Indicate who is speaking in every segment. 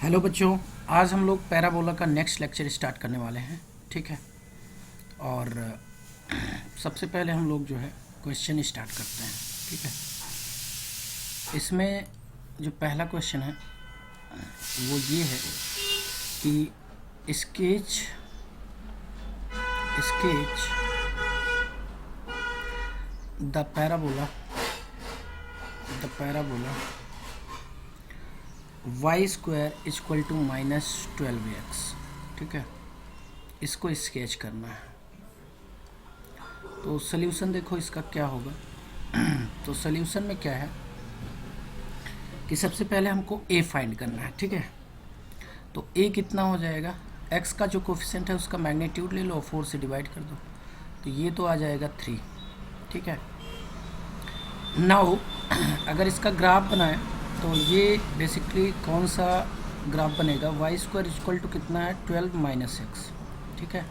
Speaker 1: Hello बच्चों, आज हम लोग पैराबोला का नेक्स्ट लेक्चर स्टार्ट करने वाले हैं। ठीक है। और सबसे पहले हम लोग जो है क्वेश्चन स्टार्ट करते हैं। ठीक है। इसमें जो पहला क्वेश्चन है वो ये है कि sketch sketch the parabola y square equal to -12x। ठीक है, इसको स्केच करना है। तो सल्यूशन देखो इसका क्या होगा। तो सल्यूशन में क्या है कि सबसे पहले हमको a फाइंड करना है। ठीक है। तो a कितना हो जाएगा, x का जो कोफिशिएंट है उसका मैग्नीट्यूड ले लो और 4 से डिवाइड कर दो, तो ये तो आ जाएगा 3। ठीक है। नाउ अगर इसका ग्राफ बनाए तो ये बेसिकली कौन सा ग्राफ बनेगा, वाई स्क्वायर इक्वल टू कितना है 12 माइनस एक्स। ठीक है।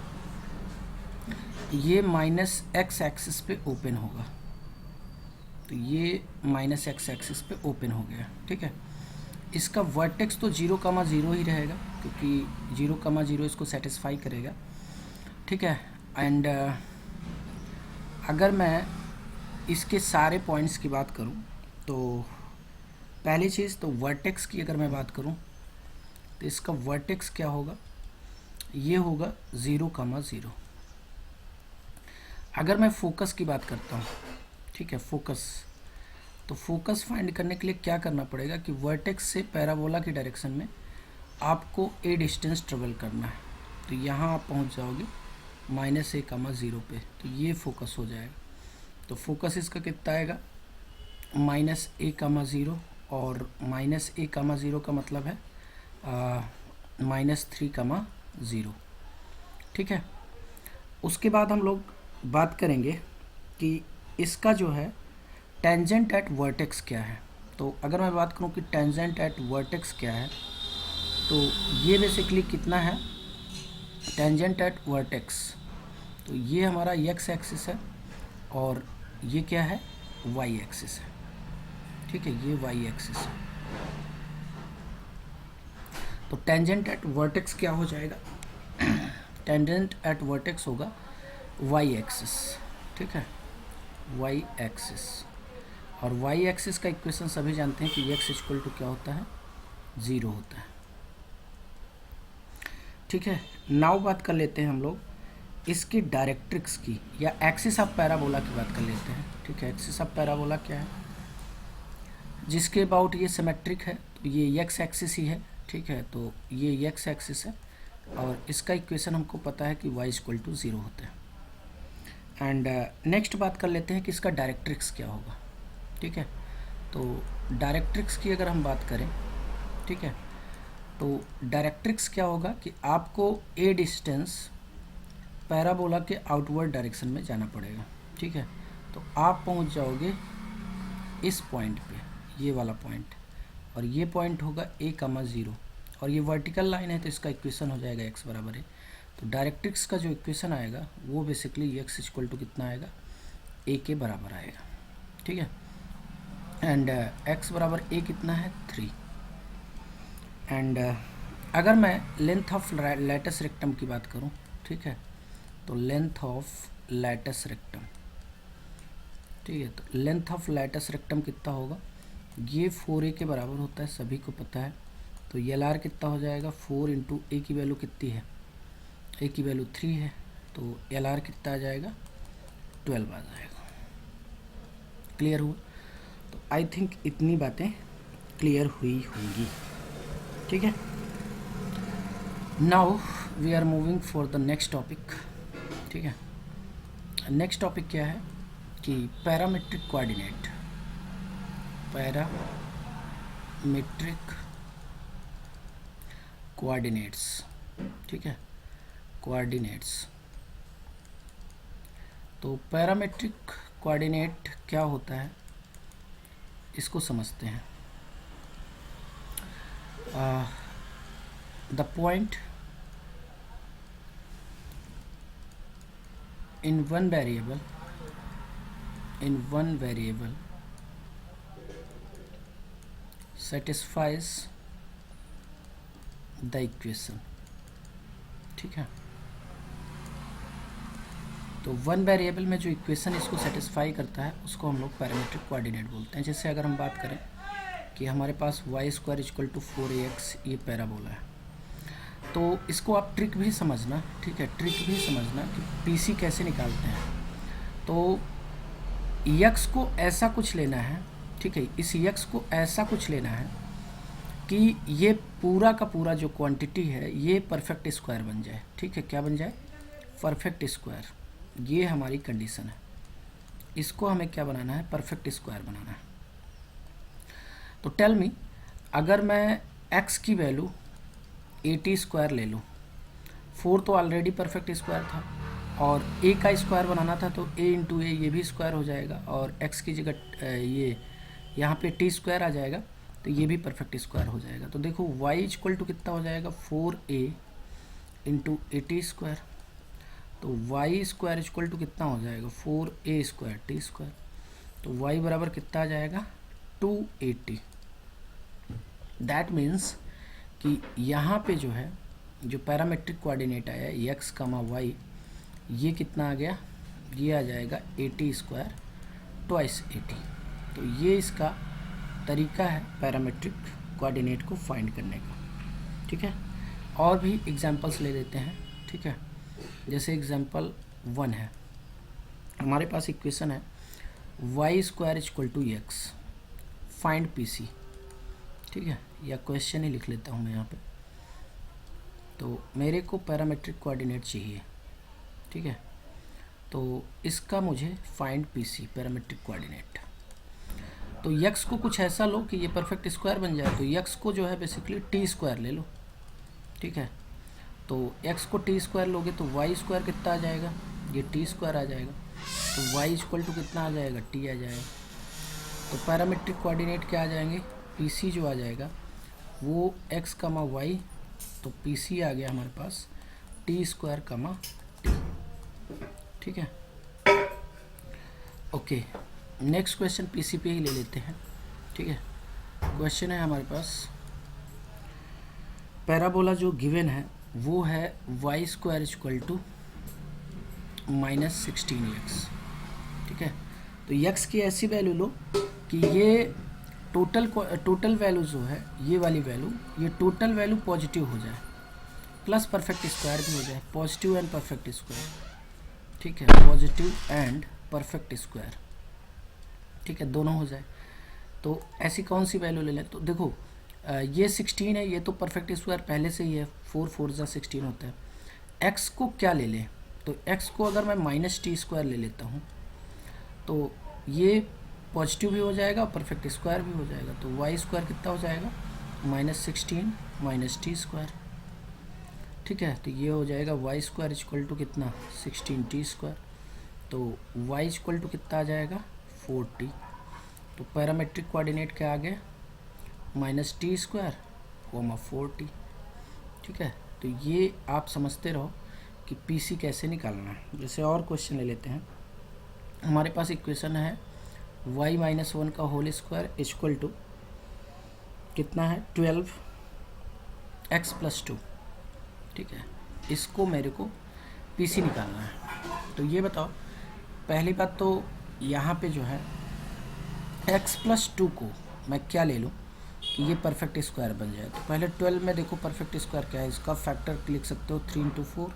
Speaker 1: ये माइनस एक्स एक्सिस पे ओपन होगा, तो ये माइनस एक्स एक्सिस पे ओपन हो गया। ठीक है। इसका वर्टेक्स तो 0,0 ही रहेगा क्योंकि 0,0 इसको सेटिस्फाई करेगा। ठीक है। एंड अगर मैं इसके सारे पॉइंट्स की बात करूं तो पहली चीज़ तो वर्टेक्स की अगर मैं बात करूं तो इसका वर्टेक्स क्या होगा, ये होगा 0,0। अगर मैं फोकस की बात करता हूं, ठीक है, फोकस, तो फोकस फाइंड करने के लिए क्या करना पड़ेगा कि वर्टेक्स से पैराबोला की डायरेक्शन में आपको ए डिस्टेंस ट्रेवल करना है। तो यहाँ आप पहुँच जाओगे -a,0 पे, तो ये फोकस हो जाएगा। तो फोकस इसका कितना आएगा -a,0, और -a,0 का मतलब है -3,0। ठीक है। उसके बाद हम लोग बात करेंगे कि इसका जो है टेंजेंट एट वर्टेक्स क्या है। तो अगर मैं बात करूं कि टेंजेंट एट वर्टेक्स क्या है, तो ये बेसिकली कितना है टेंजेंट एट वर्टेक्स, तो ये हमारा एक्स एक्सिस है और ये क्या है वाई एक्सिस है। ठीक है, ये वाई एक्सिस है। तो टेंजेंट एट वर्टेक्स क्या हो जाएगा, टेंजेंट एट वर्टेक्स होगा वाई एक्सिस। ठीक है, वाई एक्सिस। और वाई एक्सिस का इक्वेशन सभी जानते हैं कि एक्स इक्वल टू क्या होता है 0 होता है। ठीक है। नाउ बात कर लेते हैं हम लोग इसकी डायरेक्ट्रिक्स की, या एक्सिस ऑफ पैराबोला की बात कर लेते हैं। ठीक है, एक्सिस ऑफ पैराबोला क्या है, जिसके अबाउट ये सिमेट्रिक है, तो ये एक्स एक्सिस ही है। ठीक है, तो ये एक्स एक्सिस है और इसका इक्वेशन हमको पता है कि y इक्वल टू 0 होता है। एंड नेक्स्ट बात कर लेते हैं कि इसका डायरेक्ट्रिक्स क्या होगा। ठीक है, तो डायरेक्ट्रिक्स की अगर हम बात करें, ठीक है, तो डायरेक्ट्रिक्स क्या होगा कि आपको ए डिस्टेंस पैराबोला के आउटवर्ड डायरेक्शन में जाना पड़ेगा। ठीक है, तो आप पहुंच जाओगे इस पॉइंट पे, ये वाला पॉइंट, और ये पॉइंट होगा a,0, और ये वर्टिकल लाइन है तो इसका इक्वेशन हो जाएगा x बराबर है। तो डायरेक्ट्रिक्स का जो इक्वेशन आएगा वो बेसिकली x इक्वल टू कितना आएगा a के बराबर आएगा। ठीक है। एंड x बराबर a कितना है 3। एंड अगर मैं लेंथ ऑफ लैटिस रेक्टम की बात करूं, ठीक है, तो लेंथ ऑफ लैटिस रेक्टम, ठीक है, तो लेंथ ऑफ लैटिस रेक्टम कितना होगा, ये 4a के बराबर होता है, सभी को पता है। तो LR कितना हो जाएगा 4 इंटू a की वैल्यू कितनी है, a की वैल्यू 3 है, तो LR कितना आ जाएगा 12 आ जाएगा। क्लियर हुआ। तो आई थिंक इतनी बातें क्लियर हुई होंगी। ठीक है। Now we are moving for the next topic. ठीक है, नेक्स्ट टॉपिक क्या है कि पैरामेट्रिक कोऑर्डिनेट, पैरामेट्रिक कोऑर्डिनेट्स। ठीक है, कोऑर्डिनेट्स। तो पैरामेट्रिक कोऑर्डिनेट क्या होता है इसको समझते हैं। The point in one variable satisfies the equation, ठीक है। तो वन वेरिएबल में जो इक्वेशन इसको सेटिस्फाई करता है उसको हम लोग पैरामीट्रिक कोऑर्डिनेट बोलते हैं। जैसे अगर हम बात करें कि हमारे पास y square equal to 4ax ये पैराबोला है, तो इसको आप ट्रिक भी समझना, ठीक है, ट्रिक भी समझना कि पीसी कैसे निकालते हैं। तो यक्स को ऐसा कुछ लेना है, ठीक है, इस यक्स को ऐसा कुछ लेना है कि ये पूरा का पूरा जो क्वांटिटी है ये परफेक्ट स्क्वायर बन जाए, ठीक है। क्या बन जाए? Perfect square. ये हमारी कंडीशन है। इसको हमें क्या बनाना है? परफेक्ट स्क्वायर बनाना है। तो टेल मी, अगर मैं x की वैल्यू 80 स्क्वायर ले लूँ, 4 तो ऑलरेडी परफेक्ट स्क्वायर था और a का स्क्वायर बनाना था, तो a इंटू ए ये भी स्क्वायर हो जाएगा और x की जगह ये यहाँ पे t स्क्वायर आ जाएगा, तो ये भी परफेक्ट स्क्वायर हो जाएगा। तो देखो y इक्वल टू कितना हो जाएगा? 4a into 80 square. तो y स्क्वायर इक्वल टू कितना हो जाएगा? 4a square t square. तो y बराबर कितना आ जाएगा? 280। दैट मीन्स कि यहाँ पे जो है जो पैरामेट्रिक कोऑर्डिनेट आया x, y, ये कितना आ गया? ये आ जाएगा 80 स्क्वायर ट्वाइस 80। तो ये इसका तरीका है पैरामेट्रिक कोऑर्डिनेट को फाइंड करने का, ठीक है। और भी एग्जांपल्स ले लेते हैं, ठीक है। जैसे एग्जांपल 1 है, हमारे पास इक्वेशन है y square equal to x, find PC, ठीक है, या क्वेश्चन ही लिख लेता हूँ मैं यहाँ पे। तो मेरे को पैरामेट्रिक कोऑर्डिनेट चाहिए, ठीक है। तो इसका मुझे फाइंड पीसी पैरामेट्रिक कोऑर्डिनेट। तो x को कुछ ऐसा लो कि ये परफेक्ट स्क्वायर बन जाए। तो x को जो है बेसिकली t स्क्वायर ले लो, ठीक है। तो x को t स्क्वायर लोगे तो y स्क्वायर कितना आ जाएगा? ये t स्क्वायर आ जाएगा। तो y इक्वल टू कितना आ जाएगा? t आ जाएगा। तो पैरामेट्रिक कोऑर्डिनेट क्या आ जाएंगे? pc जो आ जाएगा वो x, y, तो pc आ गया हमारे पास t स्क्वायर, t, ठीक है। ओके, नेक्स्ट क्वेश्चन पीसी पे ही ले लेते हैं, ठीक है। क्वेश्चन है हमारे पास, पैराबोला जो गिवन है वो है y square equal to -16x, ठीक है। तो x की ऐसी वैल्यू लो कि ये टोटल वैल्यू जो है, ये वाली वैल्यू, ये टोटल वैल्यू पॉजिटिव हो जाए, प्लस परफेक्ट स्क्वायर भी हो जाए, पॉजिटिव एंड परफेक्ट स्क्वायर, ठीक है, पॉजिटिव एंड परफेक्ट स्क्वायर, ठीक है, दोनों हो जाए। तो ऐसी कौन सी वैल्यू ले लें? तो देखो ये 16 है, ये तो परफेक्ट स्क्वायर पहले से ही है, 4 4 जा 16 होता है। x को क्या ले लें? तो x को अगर मैं -t स्क्वायर ले लेता हूँ तो ये पॉजिटिव भी हो जाएगा और परफेक्ट स्क्वायर भी हो जाएगा। तो y स्क्वायर कितना हो जाएगा? -16 -t स्क्वायर, ठीक है। तो ये हो जाएगा y स्क्वायर इक्वल टू कितना? 16t square. तो y इक्वल टू कितना आ जाएगा? 4t। तो पैरामेट्रिक कोऑर्डिनेट क्या आ गया? -t स्क्वायर, 4t, ठीक है। तो ये आप समझते रहो कि पीसी कैसे निकालना है। जैसे और क्वेश्चन ले लेते हैं, हमारे पास इक्वेशन है y - 1 का होल स्क्वायर इक्वल टू कितना है? 12x + 2, ठीक है। इसको मेरे को पीसी निकालना है। तो ये बताओ, पहली बात तो यहाँ पे जो है x + 2 को मैं क्या ले लूँ कि ये परफेक्ट स्क्वायर बन जाए। तो पहले 12 में देखो परफेक्ट स्क्वायर क्या है, इसका फैक्टर लिख सकते हो 3 × 4।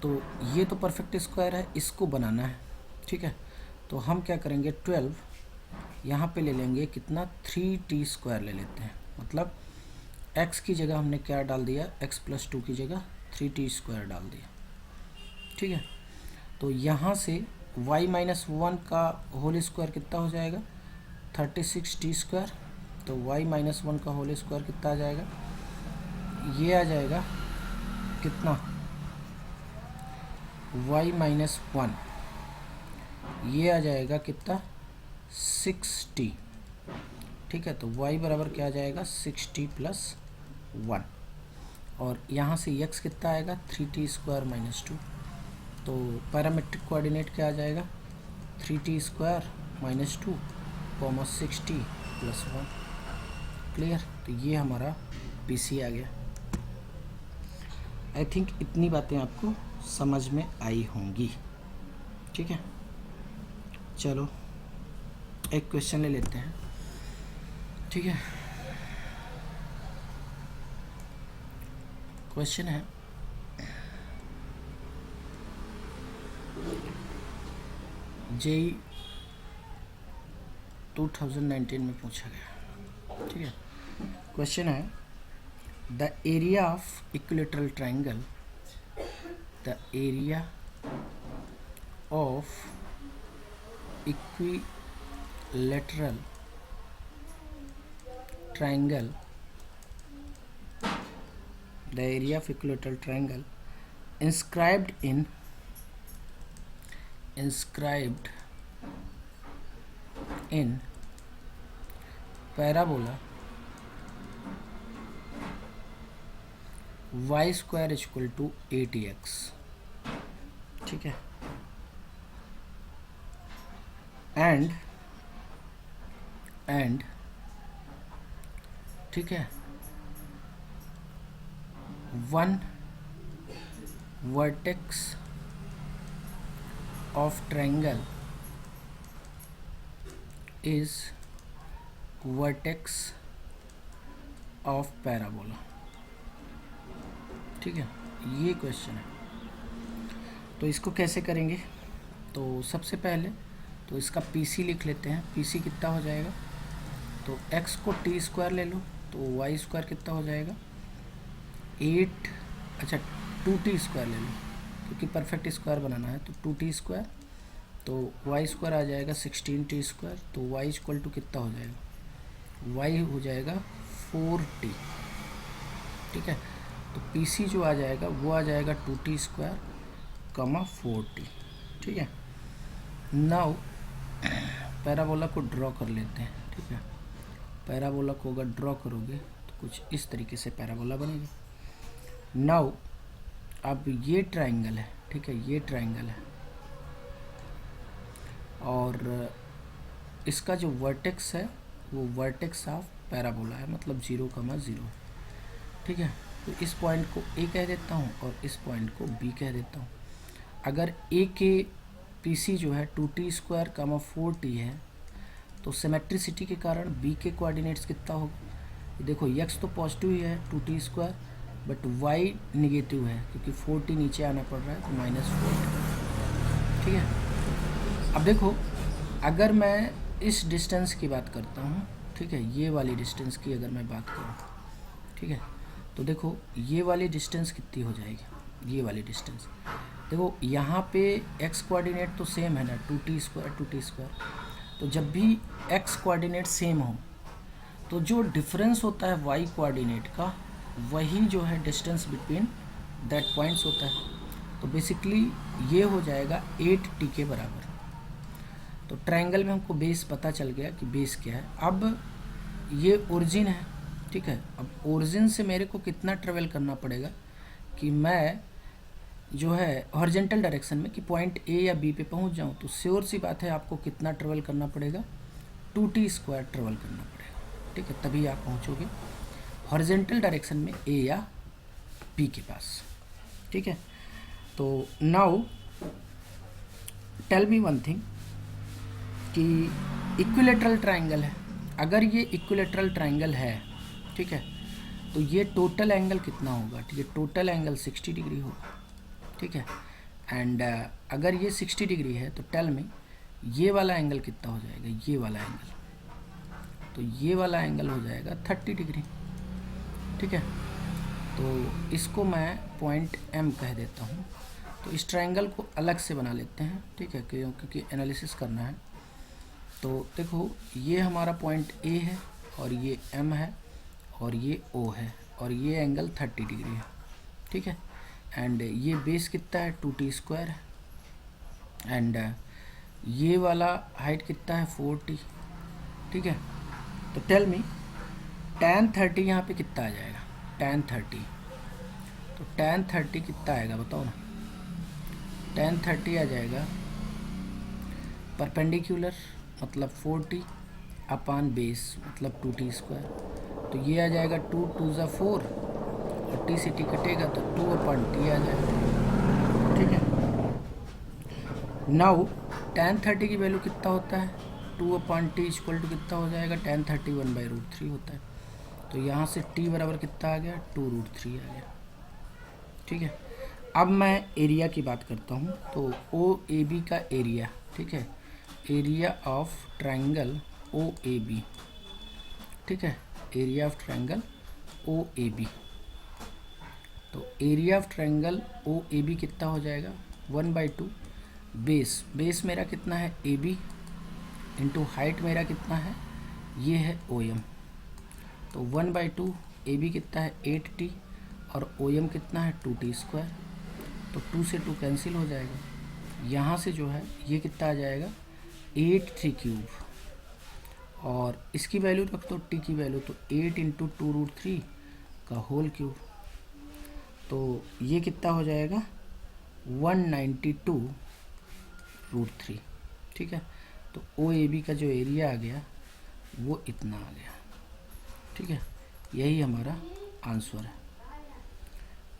Speaker 1: तो ये तो परफेक्ट स्क्वायर है, इसको बनाना है, ठीक है। तो हम क्या करेंगे? 12 यहाँ पे ले लेंगे कितना? 3t स्क्वायर ले लेते हैं। मतलब x की जगह हमने क्या डाल दिया? x + 2 की जगह 3t स्क्वायर डाल दिया, ठीक है। तो यहाँ से y - 1 का होल स्क्वायर कितना हो जाएगा? 36t square. तो y - 1 का होल स्क्वायर कितना आ जाएगा? ये आ जाएगा कितना? y - 1 ये आ जाएगा कितना? 6t, ठीक है। तो y बराबर क्या आ जाएगा? 6t + 1। और यहाँ से x कितना आएगा? 3t square - 2। तो पैरामेट्रिक कोऑर्डिनेट क्या आ जाएगा? 3t square - 2, 6t + 1। क्लियर? तो ये हमारा पीसी आ गया। आई थिंक इतनी बातें आपको समझ में आई होंगी। ठीक है, चलो एक क्वेश्चन ले लेते हैं। ठीक है, क्वेश्चन है जेई 2019 में पूछा गया। ठीक है, क्वेश्चन है the area of equilateral triangle, the area of equilateral triangle, the area of equilateral triangle inscribed in parabola y square is equal to 80x। ठीक है, and ठीक है, one vertex of triangle is vertex of parabola। ठीक है, ये question है। तो इसको कैसे करेंगे? तो सबसे पहले तो इसका पीसी लिख लेते हैं। पीसी कितना हो जाएगा? तो x को टी स्क्वायर ले लो तो वाई स्क्वायर कितना हो जाएगा 8, अच्छा 2t स्क्वायर ले लो क्योंकि परफेक्ट स्क्वायर बनाना है, तो 2t स्क्वायर, तो वाई स्क्वायर आ जाएगा 16t स्क्वायर, तो y इक्वल टू कितना हो जाएगा, y हो जाएगा 4t। ठीक है, तो pc जो आ जाएगा वो आ जाएगा 2t स्क्वायर कमा 4t। ठीक है, नाउ पैराबोला को ड्रॉ कर लेते हैं। ठीक है, पैराबोला को अगर ड्रॉ करोगे तो कुछ इस तरीके से पैराबोला बनेगा। नाउ अब ये ट्रायंगल है। ठीक है, ये ट्रायंगल है और इसका जो वर्टेक्स है वो वर्टेक्स ऑफ पैराबोला है, मतलब 0,0 है। ठीक है, तो इस पॉइंट को ए कह देता हूँ और इस पॉइंट को बी कह देता हूँ। अगर ए के पीसी जो है 2t स्क्वायर कमा 4t है तो सिमेट्रिसिटी के कारण बी के कोऑर्डिनेट्स कितना होगा? देखो x तो पॉजिटिव ही है 2t square, but y negative है क्योंकि 4t नीचे आना पड़ रहा है, तो -4t। ठीक है, अब देखो अगर मैं इस डिस्टेंस की बात करता हूँ, ठीक है, ये वाली डिस्टेंस की अगर मैं बात करूँ, ठीक है, तो देखो ये वाली डिस्टेंस कितनी हो जाएगी, ये वाली डिस्टेंस। देखो यहाँ पे x कोऑर्डिनेट तो सेम है ना, 2t स्क्वायर। तो जब भी x कोऑर्डिनेट सेम हो तो जो डिफरेंस होता है y कोऑर्डिनेट का, वही जो है डिस्टेंस बिटवीन दैट पॉइंट्स होता है। तो बेसिकली ये हो जाएगा 8t के बराबर। तो ट्रायंगल में हमको बेस पता चल गया कि बेस क्या है। अब ये ओरिजिन है। ठीक है, अब ओरिजिन से मेरे को कितना ट्रेवल करना पड़ेगा कि मैं जो है हॉरिजॉन्टल डायरेक्शन में कि पॉइंट ए या बी पे पहुंच जाऊं, तो श्योर सी बात है आपको कितना ट्रेवल करना पड़ेगा, 2t स्क्वायर ट्रेवल करना पड़ेगा। ठीक है, तभी आप पहुंचोगे हॉरिजॉन्टल डायरेक्शन में ए या बी के पास। ठीक है, तो now tell me one thing कि इक्विलेटरल ट्रायंगल है। अगर ये इक्विलेटरल ट्रायंगल है, ठीक है, तो ये टोटल एंगल कितना होगा? ठीक है, टोटल एंगल 60 डिग्री होगा। ठीक है, एंड अगर ये 60 डिग्री है तो टेल में ये वाला एंगल कितना हो जाएगा, ये वाला एंगल, तो ये वाला एंगल हो जाएगा 30 डिग्री। ठीक है, तो इसको मैं पॉइंट M कह देता हूँ। तो इस ट्रायंगल को अलग से बना लेते हैं। ठीक है, क्योंकि एनालिसिस करना है। तो देखो ये हमारा पॉइंट A है और ये M है और ये O है और ये एंगल 30 डिग्री है। ठीक है, एंड ये बेस कितना है, 2t स्क्वायर है, एंड ये वाला हाइट कितना है, 4t। ठीक है, तो टेल मी tan 30 यहाँ पे कितना आ जाएगा, tan 30, तो tan 30 कितना आएगा बताओ ना। tan 30 आ जाएगा परपेंडिकुलर मतलब 4t अपान बेस मतलब 2t स्क्वायर, तो ये आ जाएगा 2 2 ज़ा 4 और टी से टी कटेगा तो 2/t आ जाएगा, ठीक है। नाउ tan 30 की वैल्यू कितना होता है, 2/t इक्वल टू कितना हो जाएगा, tan 30 1/√3 होता है। तो यहाँ से t बराबर कितना आ गया, 2√3 आ गया, ठीक है। अब मैं एरिया की बात करता हूँ। तो OAB का एरिया, ठीक है, एरिया ऑफ ट्रायंगल OAB, ठीक है, एरिया ऑफ ट्रायंगल OAB। तो एरिया ऑफ ट्रायंगल OAB कितना हो जाएगा, 1/2 बेस मेरा कितना है AB इंटू हाइट मेरा कितना है, ये है OM। तो 1/2 AB कितना है 8t और OM कितना है 2t²। तो 2 से 2 कैंसिल हो जाएगा। यहाँ से जो है ये कितना आ जाएगा 8t³ और इसकी वैल्यू रख दो t की वैल्यू, तो 8 इंटू 2√3 का होल क्यूब। तो ये कितना हो जाएगा 192√3, ठीक है। तो OAB का जो एरिया आ गया वो इतना आ गया, ठीक है। यही हमारा आंसर है।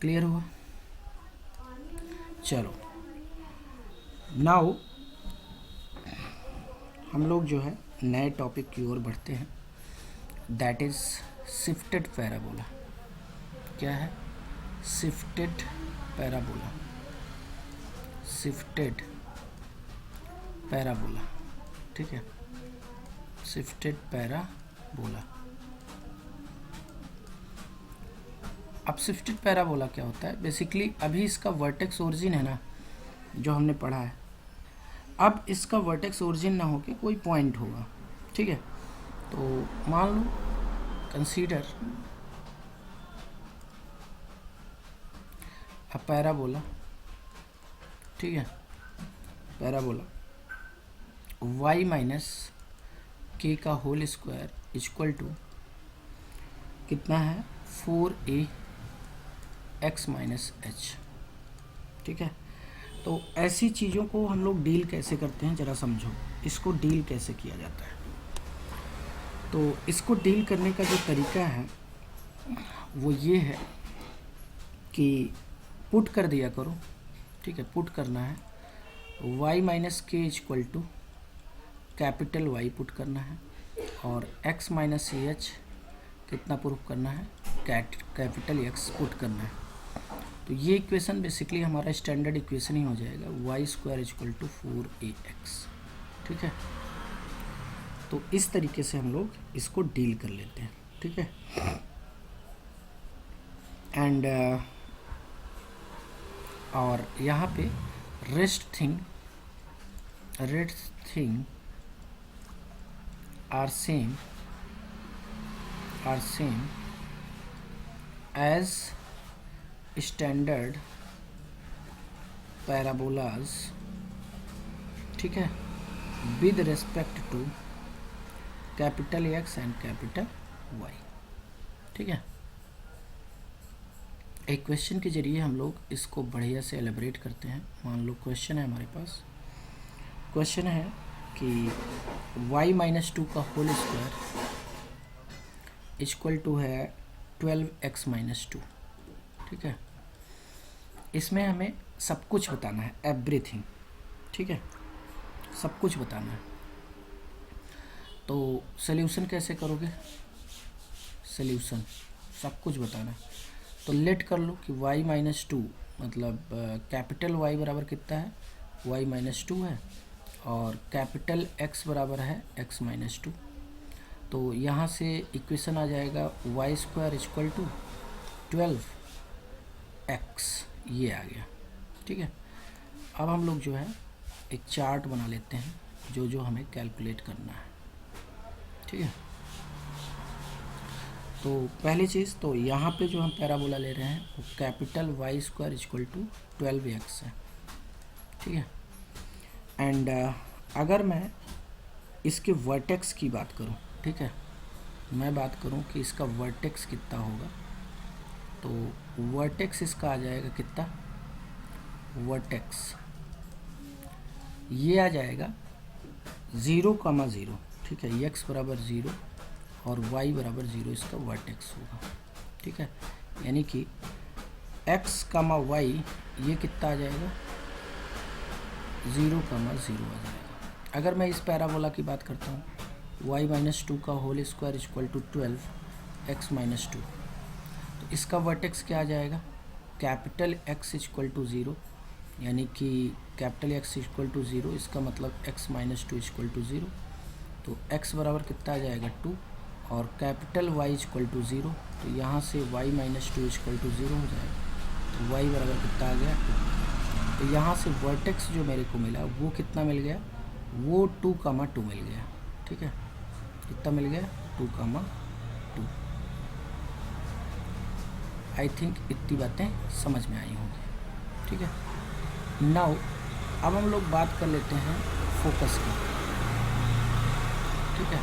Speaker 1: क्लियर हुआ? चलो नाउ हम लोग जो है नए टॉपिक की ओर बढ़ते हैं, दैट इज शिफ्टेड पैराबोला। क्या है, शिफ्टेड पैराबोला, शिफ्टेड पैराबोला, ठीक है, शिफ्टेड पैराबोला। अब शिफ्टेड पैराबोला क्या होता है, बेसिकली अभी इसका वर्टेक्स ओरिजिन है ना जो हमने पढ़ा है, अब इसका वर्टेक्स ओरिजिन ना होके कोई पॉइंट होगा, ठीक है। तो मान लो कंसीडर अ पैराबोला, ठीक है, पैराबोला y माइनस k का होल स्क्वायर इक्वल टू कितना है 4ax माइनस h, ठीक है। तो ऐसी चीज़ों को हम लोग डील कैसे करते हैं, ज़रा समझो इसको डील कैसे किया जाता है। तो इसको डील करने का जो तरीका है वो ये है कि पुट कर दिया करो, ठीक है, पुट करना है y माइनस के equal to capital Y put करना है और x माइनस ch कितना प्रूफ करना है, कैपिटल X पुट करना है। तो ये इक्वेशन बेसिकली हमारा स्टैंडर्ड इक्वेशन ही हो जाएगा, y² इक्वल टू 4ax, ठीक है। तो इस तरीके से हम लोग इसको डील कर लेते हैं, ठीक है। एंड और यहाँ पे rest thing are same as standard parabolas, ठीक है, with respect to capital X and capital Y, ठीक है। एक क्वेश्चन के जरिए हम लोग इसको बढ़िया से एलेबरेट करते हैं। मान लो क्वेश्चन है हमारे पास, क्वेश्चन है कि y माइनस 2 का होल स्क्वायर इक्वल टू है 12x माइनस 2, ठीक है। इसमें हमें सब कुछ बताना है, एवरीथिंग, ठीक है, सब कुछ बताना है। तो सॉल्यूशन कैसे करोगे, सॉल्यूशन सब कुछ बताना है। तो लेट कर लो कि y माइनस 2 मतलब कैपिटल Y बराबर कितना है, y माइनस 2 है और कैपिटल X बराबर है x माइनस 2। तो यहाँ से इक्वेशन आ जाएगा y² इक्वल टू 12x, ये आ गया, ठीक है। अब हम लोग जो है एक चार्ट बना लेते हैं जो जो हमें कैलकुलेट करना है, ठीक है। तो पहली चीज़ तो यहाँ पे जो हम पैराबोला ले रहे हैं वो capital y² equal to 12x है, ठीक है। एंड अगर मैं इसके वर्टेक्स की बात करूँ, ठीक है, मैं बात करूँ कि इसका वर्टेक्स कितना होगा, तो वर्टेक्स इसका आ जाएगा कितना, वर्टेक्स ये आ जाएगा 0,0, ठीक है, x बराबर 0 और y बराबर 0 इसका वर्टेक्स होगा, ठीक है। यानी कि एक्स कामा वाई ये कितना आ जाएगा 0, 0 आ जाएगा। अगर मैं इस पैराबोला की बात करता हूँ y माइनस 2 का whole square equal to 12 x minus 2, तो इसका वर्टेक्स क्या आ जाएगा कैपिटल X इक्वल टू 0, यानी कि कैपिटल X इक्वल टू 0, इसका मतलब x माइनस 2 इक्वल टू 0, तो x बराबर कितना आ जाएगा 2, और कैपिटल Y इक्वल टू 0, तो यहाँ से y माइनस 2 इक्वल टू 0 हो जाएगा, तो y बराबर कितना आ गया 2। तो यहाँ से वर्टेक्स जो मेरे को मिला वो कितना मिल गया, वो 2, 2 मिल गया। ठीक है, कितना मिल गया 2, 2। आई थिंक इतनी बातें समझ में आई होंगी। ठीक है, नाउ अब हम लोग बात कर लेते हैं फोकस की। ठीक है,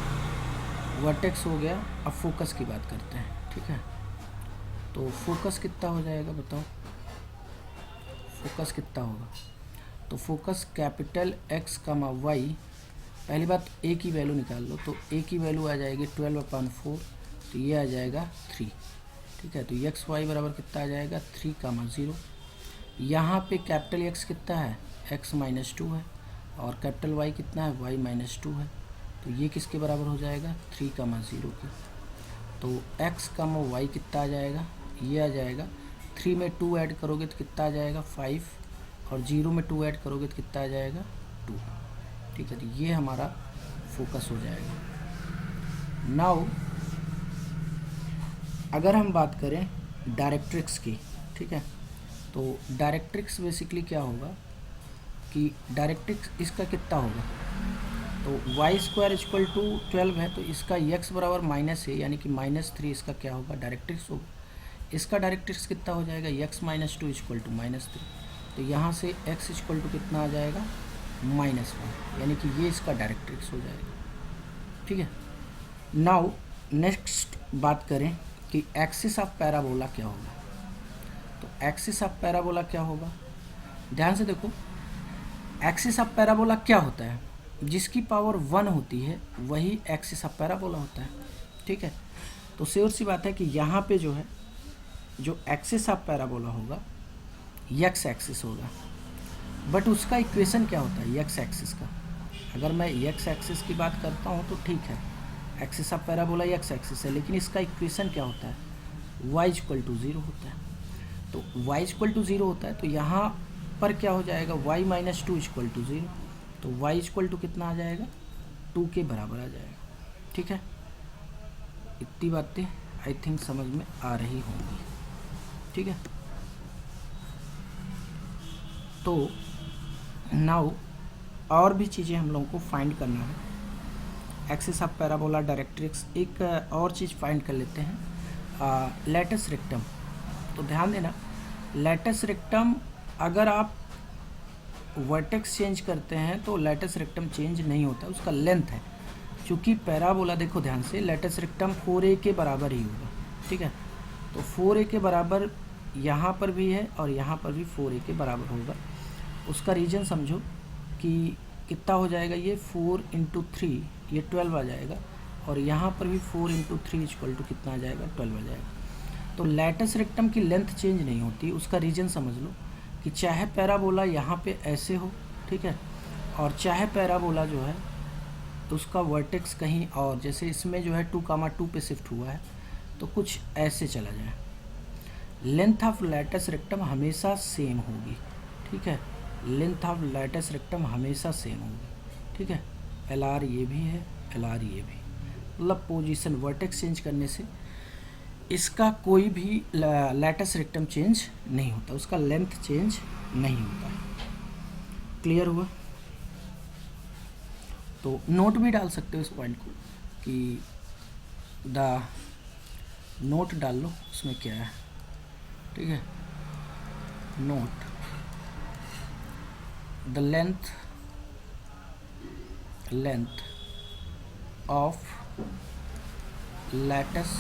Speaker 1: वर्टेक्स हो गया, अब फोकस की बात करते हैं। ठीक है, तो फोकस कितना हो जाएगा बताओ, फोकस कितना होगा, तो focus capital X comma y, पहली बात a की वैल्यू निकाल लो, तो a की वैल्यू आ जाएगी 12/4, तो ये आ जाएगा 3। ठीक है, तो एक्स वाई बराबर कितना आ जाएगा 3, 0। यहाँ पे कैपिटल X कितना है x माइनस 2 है, और कैपिटल Y कितना है y माइनस 2 है, तो ये किसके बराबर हो जाएगा 3, 0 के। तो x कामा y कितना आ जाएगा, ये आ जाएगा 3 में 2 ऐड करोगे तो कितना आ जाएगा 5, और 0 में 2 ऐड करोगे तो कितना आ जाएगा 2। ठीक है, तो ये हमारा फोकस हो जाएगा। नाउ अगर हम बात करें डायरेक्ट्रिक्स की, ठीक है, तो डायरेक्ट्रिक्स बेसिकली क्या होगा कि डायरेक्ट्रिक्स इसका कितना होगा, तो वाई स्क्वायर इक्वल टू 12 है, तो इसका x बराबर माइनस है, यानी कि -3 इसका क्या होगा डायरेक्ट्रिक्स होगा। इसका डायरेक्ट्रिक्स कितना हो जाएगा x माइनस 2 इक्वल टू -3, तो यहाँ से x इक्वल टू कितना आ जाएगा -1, यानी कि ये इसका डायरेक्ट्रिक्स हो जाएगा। ठीक है, नाउ नेक्स्ट बात करें कि एक्सिस ऑफ पैराबोला क्या होगा। तो एक्सिस ऑफ पैराबोला क्या होगा, ध्यान से देखो, एक्सिस ऑफ पैराबोला क्या होता है, जिसकी पावर 1 होती है वही एक्सिस ऑफ पैराबोला होता है। ठीक है, तो श्योर सी बात है कि यहाँ पे जो है जो एक्सिस ऑफ पैराबोला होगा एक्स एक्सिस होगा, बट उसका इक्वेशन क्या होता है एक्स एक्सिस का। अगर मैं एक्स एक्सिस की बात करता हूँ तो ठीक है, axis of parabola x axis है, लेकिन इसका इक्वेशन क्या होता है y इक्वल टू 0 होता है। तो y इक्वल टू 0 होता है, तो यहाँ पर क्या हो जाएगा y माइनस 2 इक्वल टू 0, तो y इक्वल टू कितना आ जाएगा 2 के बराबर आ जाएगा। ठीक है, इतनी बातें आई थिंक समझ में आ रही होंगी। ठीक है, तो नाउ और भी चीज़ें हम लोगों को फाइंड करना है। एक्सिस ऑफ पैराबोला, डायरेक्ट्रिक्स, एक और चीज़ फाइंड कर लेते हैं लैटिस रेक्टम। तो ध्यान देना, लैटिस रेक्टम अगर आप वर्टेक्स चेंज करते हैं तो लैटिस रेक्टम चेंज नहीं होता, उसका लेंथ है। क्योंकि पैराबोला देखो ध्यान से, लैटिस रेक्टम 4a के बराबर ही होगा। ठीक है, तो 4a के बराबर यहाँ पर भी है और यहाँ पर भी 4a के बराबर होगा। उसका रीजन समझो कि कितना हो जाएगा, ये 4 × 3 ये 12 आ जाएगा, और यहाँ पर भी 4 × 3 इक्वल टू कितना आ जाएगा 12 आ जाएगा। तो लैटिस रेक्टम की लेंथ चेंज नहीं होती, उसका रीजन समझ लो कि चाहे पैराबोला यहाँ पे ऐसे हो, ठीक है, और चाहे पैराबोला जो है तो उसका वर्टेक्स कहीं और, जैसे इसमें जो है 2, 2 पे शिफ्ट हुआ है, तो कुछ ऐसे चला जाए, लेंथ ऑफ लैटिस रेक्टम हमेशा सेम होगी। ठीक है, लेंथ ऑफ लैटिस रेक्टम हमेशा सेम होगी। ठीक है, LR ये भी है, LR ये भी, मतलब पोजीशन वर्टेक्स चेंज करने से इसका कोई भी लैटिस रेक्टम चेंज नहीं होता, उसका लेंथ चेंज नहीं होता है। क्लियर हुआ? तो नोट भी डाल सकते हो इस पॉइंट को कि द नोट डाल लो, उसमें क्या है। ठीक है, note the length of lattice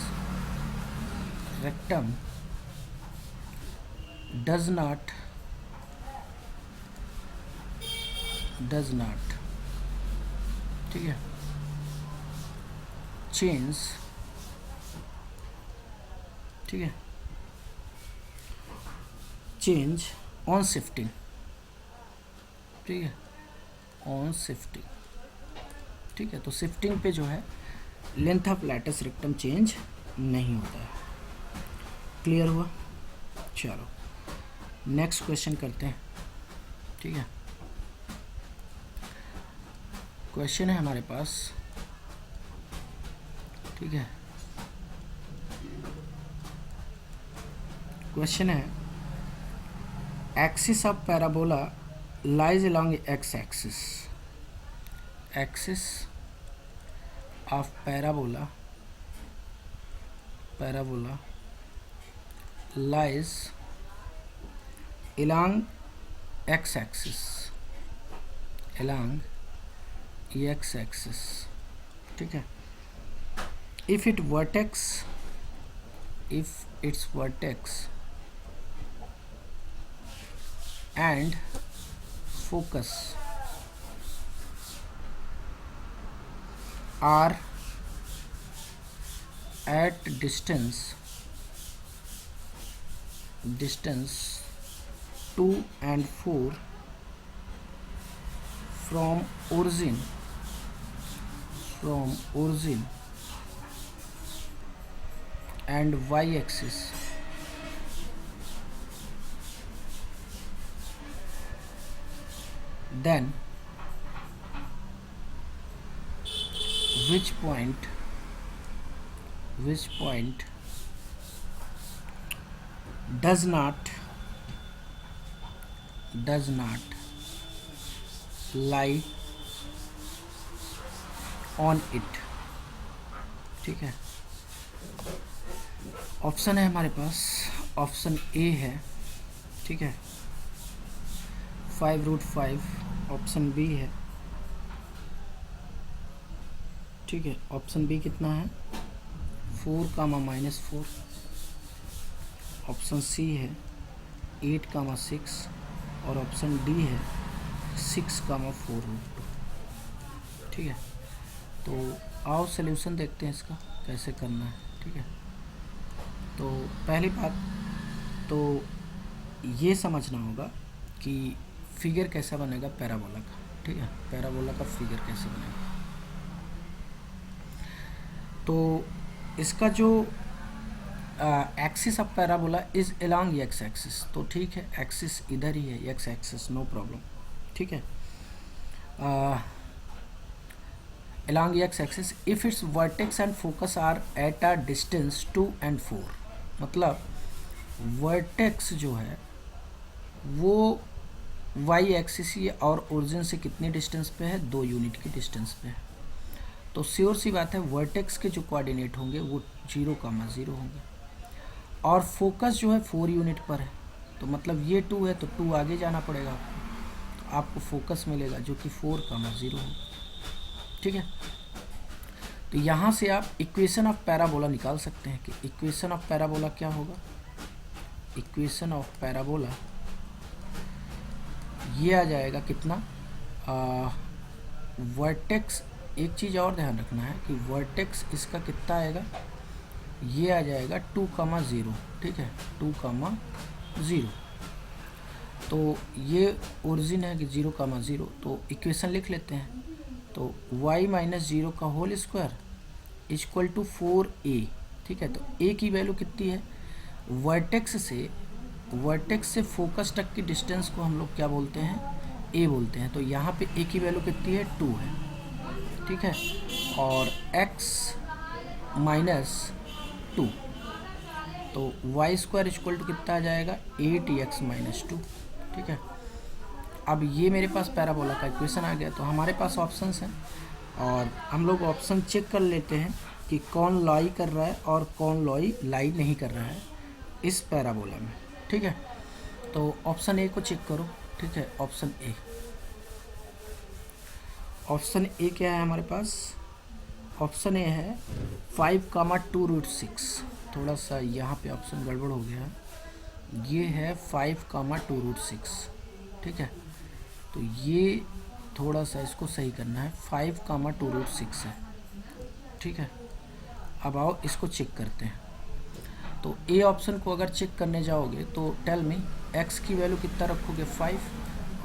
Speaker 1: rectum does not ठीक है चेंज। ठीक है, चेंज ऑन शिफ्टिंग, ठीक है, ऑन शिफ्टिंग, ठीक है। तो शिफ्टिंग पे जो है length of lattice rectum change नहीं होता है। क्लियर हुआ? चलो नेक्स्ट क्वेश्चन करते हैं, ठीक है। क्वेश्चन है हमारे पास, ठीक है। क्वेश्चन है axis of parabola lies along x axis, axis of parabola lies along x-axis, ठीक है। if its vertex and focus are at distance 2 and 4 from origin and y-axis, then which point does not lie on it, ठीक है। Option है हमारे पास, option A है, ठीक है, 5√5, option B है, ठीक है। ऑप्शन बी कितना है 4, -4, ऑप्शन सी है 8, 6 और ऑप्शन डी है 6, 4√2, ठीक है। तो आओ सल्यूशन देखते हैं इसका कैसे करना है, ठीक है। तो पहली बात तो ये समझना होगा कि फिगर कैसा बनेगा पैराबोला का, ठीक है। पैराबोला का फिगर कैसे बनेगा, तो इसका जो axis of parabola is along x axis, तो ठीक है, एक्सिस इधर ही है, एक्स एक्सिस, नो प्रॉब्लम, ठीक है। along x axis if its vertex and focus are at a distance 2 and 4, मतलब वर्टेक्स जो है वो y एक्सिस और ओरिजिन से कितनी डिस्टेंस पे है, 2 यूनिट की डिस्टेंस पे है। तो श्योर सी बात है वर्टेक्स के जो कोऑर्डिनेट होंगे वो 0, 0 होंगे और फोकस जो है 4 यूनिट पर है, तो मतलब ये 2 है तो 2 आगे जाना पड़ेगा आपको, तो आपको फोकस मिलेगा जो कि 4, 0 होगा, ठीक है। तो यहाँ से आप इक्वेशन ऑफ पैराबोला निकाल सकते हैं कि इक्वेशन ऑफ पैराबोला क्या होगा। इक्वेशन ऑफ पैराबोला ये आ जाएगा कितना, वर्टेक्स, एक चीज़ और ध्यान रखना है कि वर्टेक्स इसका कितना आएगा, ये आ जाएगा 2, 0, ठीक है, 2, 0। तो ये ओरिजिन है कि 0, 0, तो इक्वेशन लिख लेते हैं। तो y - 0 का whole square equal to 4a, ठीक है। तो a की वैल्यू कितनी है, वर्टेक्स से फोकस तक की डिस्टेंस को हम लोग क्या बोलते हैं, a बोलते हैं। तो यहाँ पे a की वैल्यू कितनी है, 2 है, ठीक है। और x - 2, तो y स्क्वायर इक्वल टू कितना आ जाएगा, 8x - 2, ठीक है। अब ये मेरे पास पैराबोला का इक्वेशन आ गया। तो हमारे पास ऑप्शंस हैं और हम लोग ऑप्शन चेक कर लेते हैं कि कौन लाई कर रहा है और कौन लाई नहीं कर रहा है इस पैराबोला में, ठीक है। तो ऑप्शन ए को चेक करो, ठीक है। ऑप्शन ए क्या है हमारे पास, ऑप्शन ए है 5, 2√6, थोड़ा सा यहाँ पे ऑप्शन गड़बड़ हो गया है, ये है 5, 2√6, ठीक है। तो ये थोड़ा सा इसको सही करना है, 5, 2√6 है, ठीक है। अब आओ इसको चेक करते हैं। तो ए ऑप्शन को अगर चेक करने जाओगे तो टेल मी एक्स की वैल्यू कितना रखोगे 5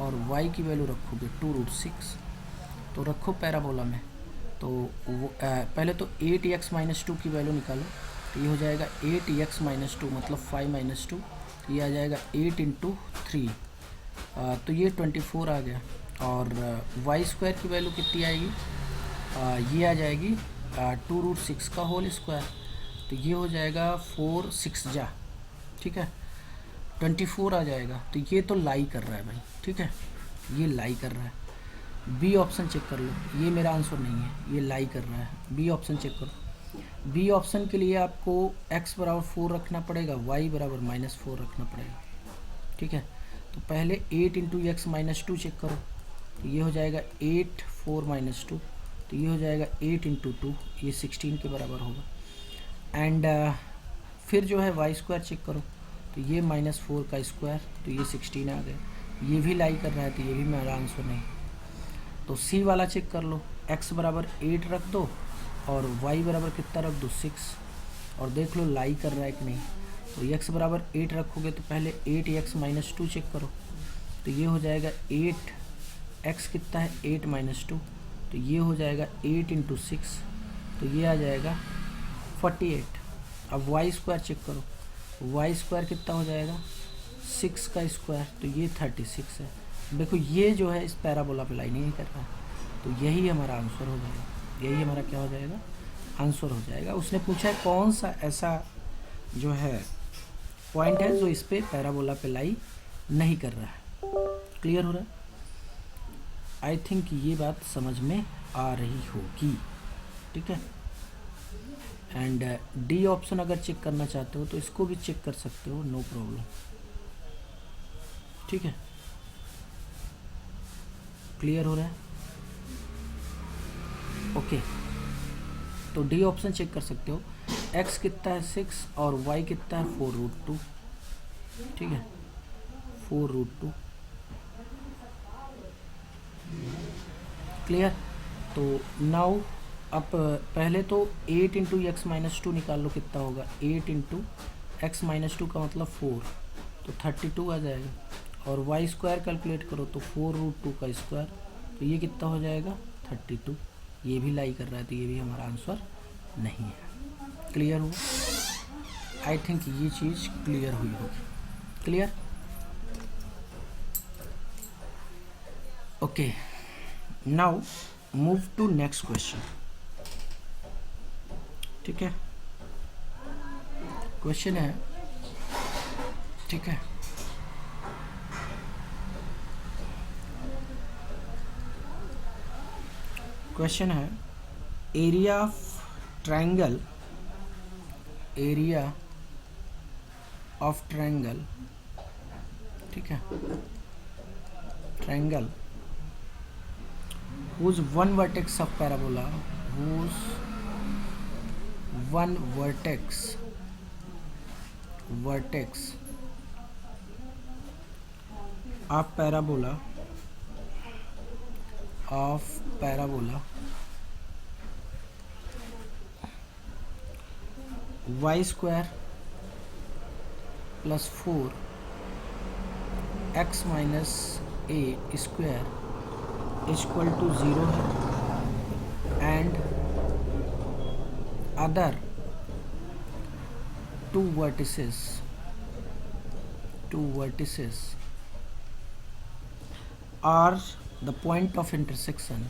Speaker 1: और वाई की वैल्यू रखोगे 2√6। तो रखो पैराबोला में। तो पहले तो 8x-2 की वैल्यू निकालो। तो ये हो जाएगा 8x-2 मतलब 5-2। तो ये आ जाएगा 8 × 3, तो ये 24 आ गया। और वाई स्क्वायर की वैल्यू कितनी आएगी, ये आ जाएगी 2√6 का होल स्क्वायर। तो ये हो जाएगा 4 6 जा, ठीक है, 24 आ जाएगा। तो ये तो लाई कर रहा है भाई, ठीक है, ये लाई कर रहा है। बी ऑप्शन चेक कर लो, ये मेरा आंसर नहीं है, ये लाई कर रहा है। बी ऑप्शन चेक करो। बी ऑप्शन के लिए आपको x बराबर 4 रखना पड़ेगा, y बराबर -4 रखना पड़ेगा, ठीक है। तो पहले 8 × x-2 चेक करो। तो ये हो जाएगा 8 4 -2। तो ये हो जाएगा 8 × 2, ये 16 के बराबर होगा। एंड फिर जो है वाई स्क्वायर चेक करो। तो ये -4 का स्क्वायर, तो ये 16 आ गया। ये भी लाई कर रहा है, तो ये भी मेरा आंसर नहीं। तो सी वाला चेक कर लो, x बराबर 8 रख दो और y बराबर कितना रख दो 6, और देख लो लाई कर रहा है कि नहीं। तो x बराबर 8 रखोगे तो पहले 8x-2 चेक करो। तो ये हो जाएगा 8x कितना है 8-2, तो ये हो जाएगा 8 × 6, तो ये आ जाएगा 48। अब y स्क्वायर चेक करो। y स्क्वायर कितना हो जाएगा 6 का स्क्वायर, तो ये 36 है। देखो ये जो है इस पैराबोला पे लाई नहीं कर रहा है, तो यही हमारा आंसर हो जाएगा। यही हमारा क्या हो जाएगा, आंसर हो जाएगा। उसने पूछा है कौन सा ऐसा जो है पॉइंट है जो इस पे पैराबोला पे लाई नहीं कर रहा है। क्लियर हो रहा है? आई थिंक ये बात समझ में आ रही होगी, ठीक है। एंड डी ऑप्शन अगर चेक करना चाहते हो तो इसको भी चेक कर सकते हो, नो प्रॉब्लम, ठीक है। क्लियर हो रहा है? ओके, तो डी ऑप्शन चेक कर सकते हो। x कितना है 6 और y कितना है 4√2, ठीक है, 4√2। क्लियर? तो नाउ अब पहले तो 8 × x-2 निकाल लो, कितना होगा 8 × x-2 का मतलब 4, तो 32 आ जाएगा। और y स्क्वायर कैलकुलेट करो तो 4√2 का स्क्वायर, तो ये कितना हो जाएगा 32। ये भी लाई कर रहा है, तो ये भी हमारा आंसर नहीं है। क्लियर हुआ? आई थिंक ये चीज़ क्लियर हुई होगी। Clear? Okay, now move to next question, ठीक है। क्वेश्चन है, ठीक है, क्वेश्चन है area of triangle, area of triangle, ठीक है, triangle whose one vertex of parabola, whose one vertex of parabola y square plus 4 x minus a square equal to 0 है, and other two vertices are the point of intersection,